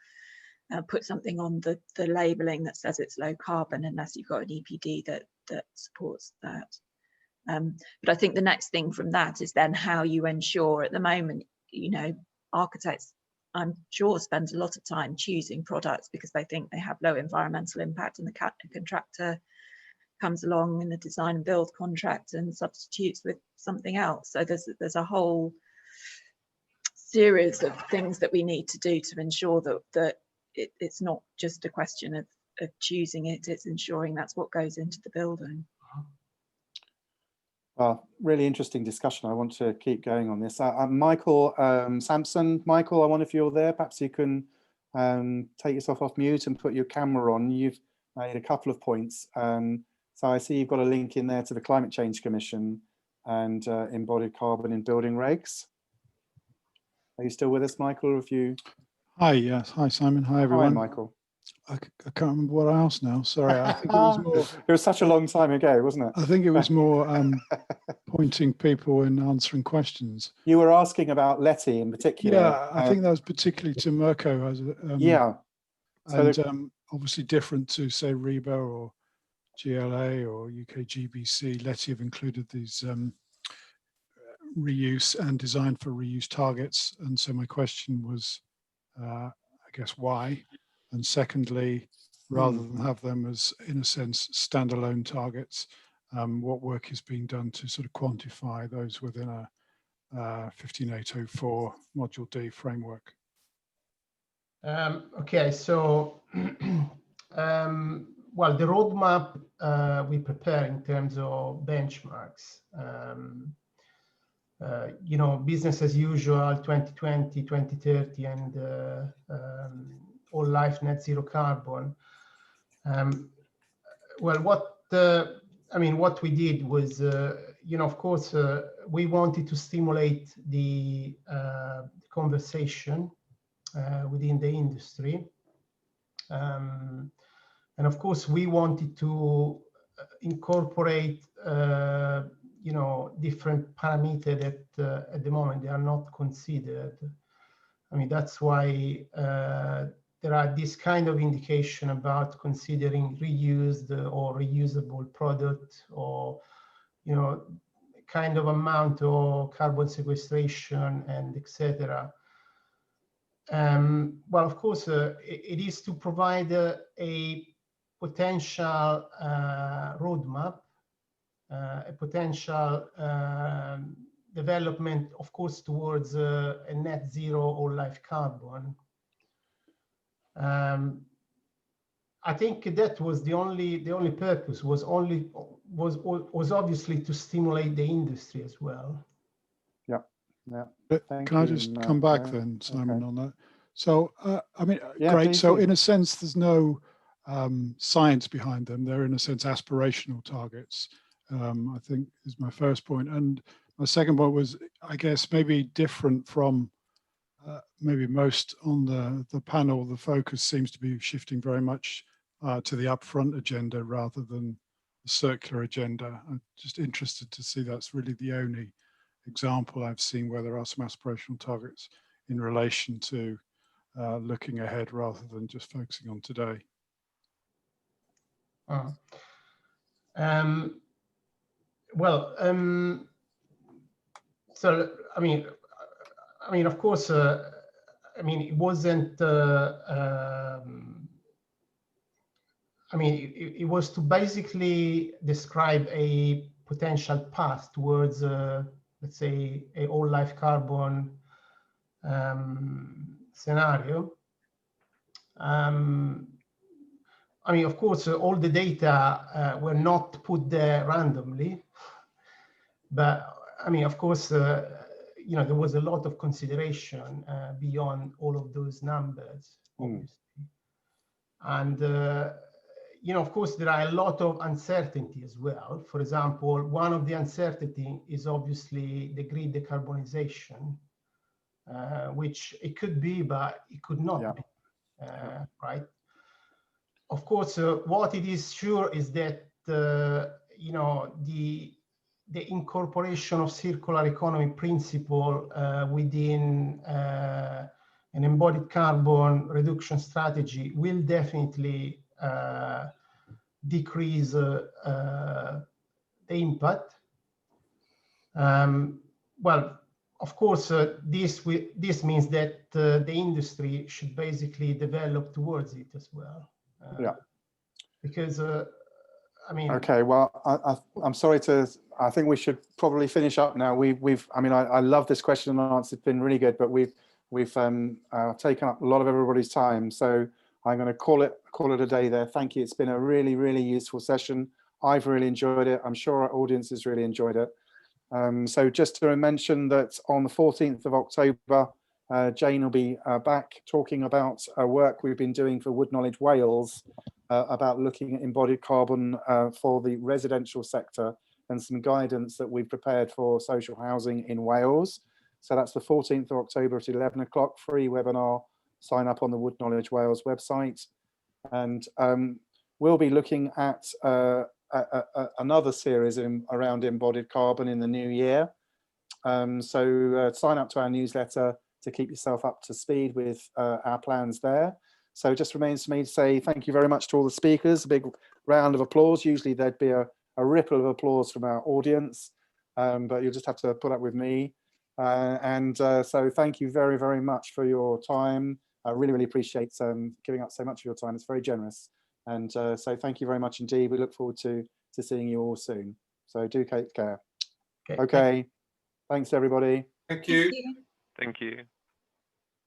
put something on the labeling that says it's low carbon unless you've got an EPD that supports that. But I think the next thing from that is then how you ensure. At the moment, you know, architects, I'm sure, spend a lot of time choosing products because they think they have low environmental impact, and the contractor comes along in the design and build contract and substitutes with something else. So there's a whole series of things that we need to do to ensure that it's not just a question of choosing it, it's ensuring that's what goes into the building. Well, really interesting discussion. I want to keep going on this. Michael Sampson, Michael, I wonder if you're there. Perhaps you can take yourself off mute and put your camera on. You've made a couple of points. So I see you've got a link in there to the Climate Change Commission and embodied carbon in building regs. Are you still with us, Michael? Or have you? Hi, yes. Hi, Simon. Hi, everyone. Hi, Michael. I can't remember what I asked now. Sorry, I think it was more. It was such a long time ago, wasn't it? I think it was more pointing people and answering questions. You were asking about Letty in particular. Yeah, I think that was particularly to Mirko. Yeah. So and obviously different to, say, REBA or GLA or UK GBC. Letty have included these reuse and design for reuse targets. And so my question was, I guess, why? And secondly, rather than have them as, in a sense, standalone targets, what work is being done to sort of quantify those within a 15804 Module D framework? Okay, so well, the roadmap we prepare in terms of benchmarks, you know, business as usual, 2020, 2030, and all life net zero carbon. Well, what we did was, you know, of course, we wanted to stimulate the conversation within the industry. And of course, we wanted to incorporate, you know, different parameters that at the moment they are not considered. I mean, that's why there are this kind of indication about considering reused or reusable product, or, you know, kind of amount of carbon sequestration and etc. Well, of course, it is to provide a potential roadmap, a potential development, of course, towards a net zero or life carbon. I think that was the only purpose was obviously to stimulate the industry as well. Yeah, yeah. Can I just come back then, Simon, on that? So, I mean, yeah, great. So do. in a sense, there's no science behind them. They're in a sense aspirational targets, I think is my first point. And my second point was, I guess, maybe different from maybe most on the panel. The focus seems to be shifting very much to the upfront agenda rather than the circular agenda. I'm just interested to see that's really the only example I've seen where there are some aspirational targets in relation to looking ahead rather than just focusing on today. Well, so I mean, of course, I mean, it wasn't. I mean, it was to basically describe a potential path towards, let's say, a all life carbon scenario. I mean, of course, all the data were not put there randomly, but I mean, of course, you know, there was a lot of consideration beyond all of those numbers, obviously. And, you know, of course, there are a lot of uncertainty as well. For example, one of the uncertainty is obviously the grid decarbonization, which it could be, but it could not be, right? Of course, what it is sure is that, you know, the incorporation of circular economy principle within an embodied carbon reduction strategy will definitely decrease the impact. Well, of course, this means that the industry should basically develop towards it as well. Because I mean. Okay, well, I'm sorry to. I think we should probably finish up now. I mean, I love this question and answer. It's been really good, but we've taken up a lot of everybody's time. So I'm going to call it a day there. Thank you. It's been a really, really useful session. I've really enjoyed it. I'm sure our audience has really enjoyed it. So just to mention that on the 14th of October, Jane will be back talking about work we've been doing for Wood Knowledge Wales about looking at embodied carbon for the residential sector and some guidance that we've prepared for social housing in Wales. So that's the 14th of October at 11 o'clock, free webinar. Sign up on the Wood Knowledge Wales website. And we'll be looking at another series around embodied carbon in the new year. So sign up to our newsletter to keep yourself up to speed with our plans there. So it just remains for me to say thank you very much to all the speakers. A big round of applause. Usually there'd be a ripple of applause from our audience, but you'll just have to put up with me. So thank you very, very much for your time. I really, really appreciate giving up so much of your time. It's very generous. And so thank you very much indeed. We look forward to seeing you all soon. So do take care. Okay. Thanks, everybody. Thank you. Thank you.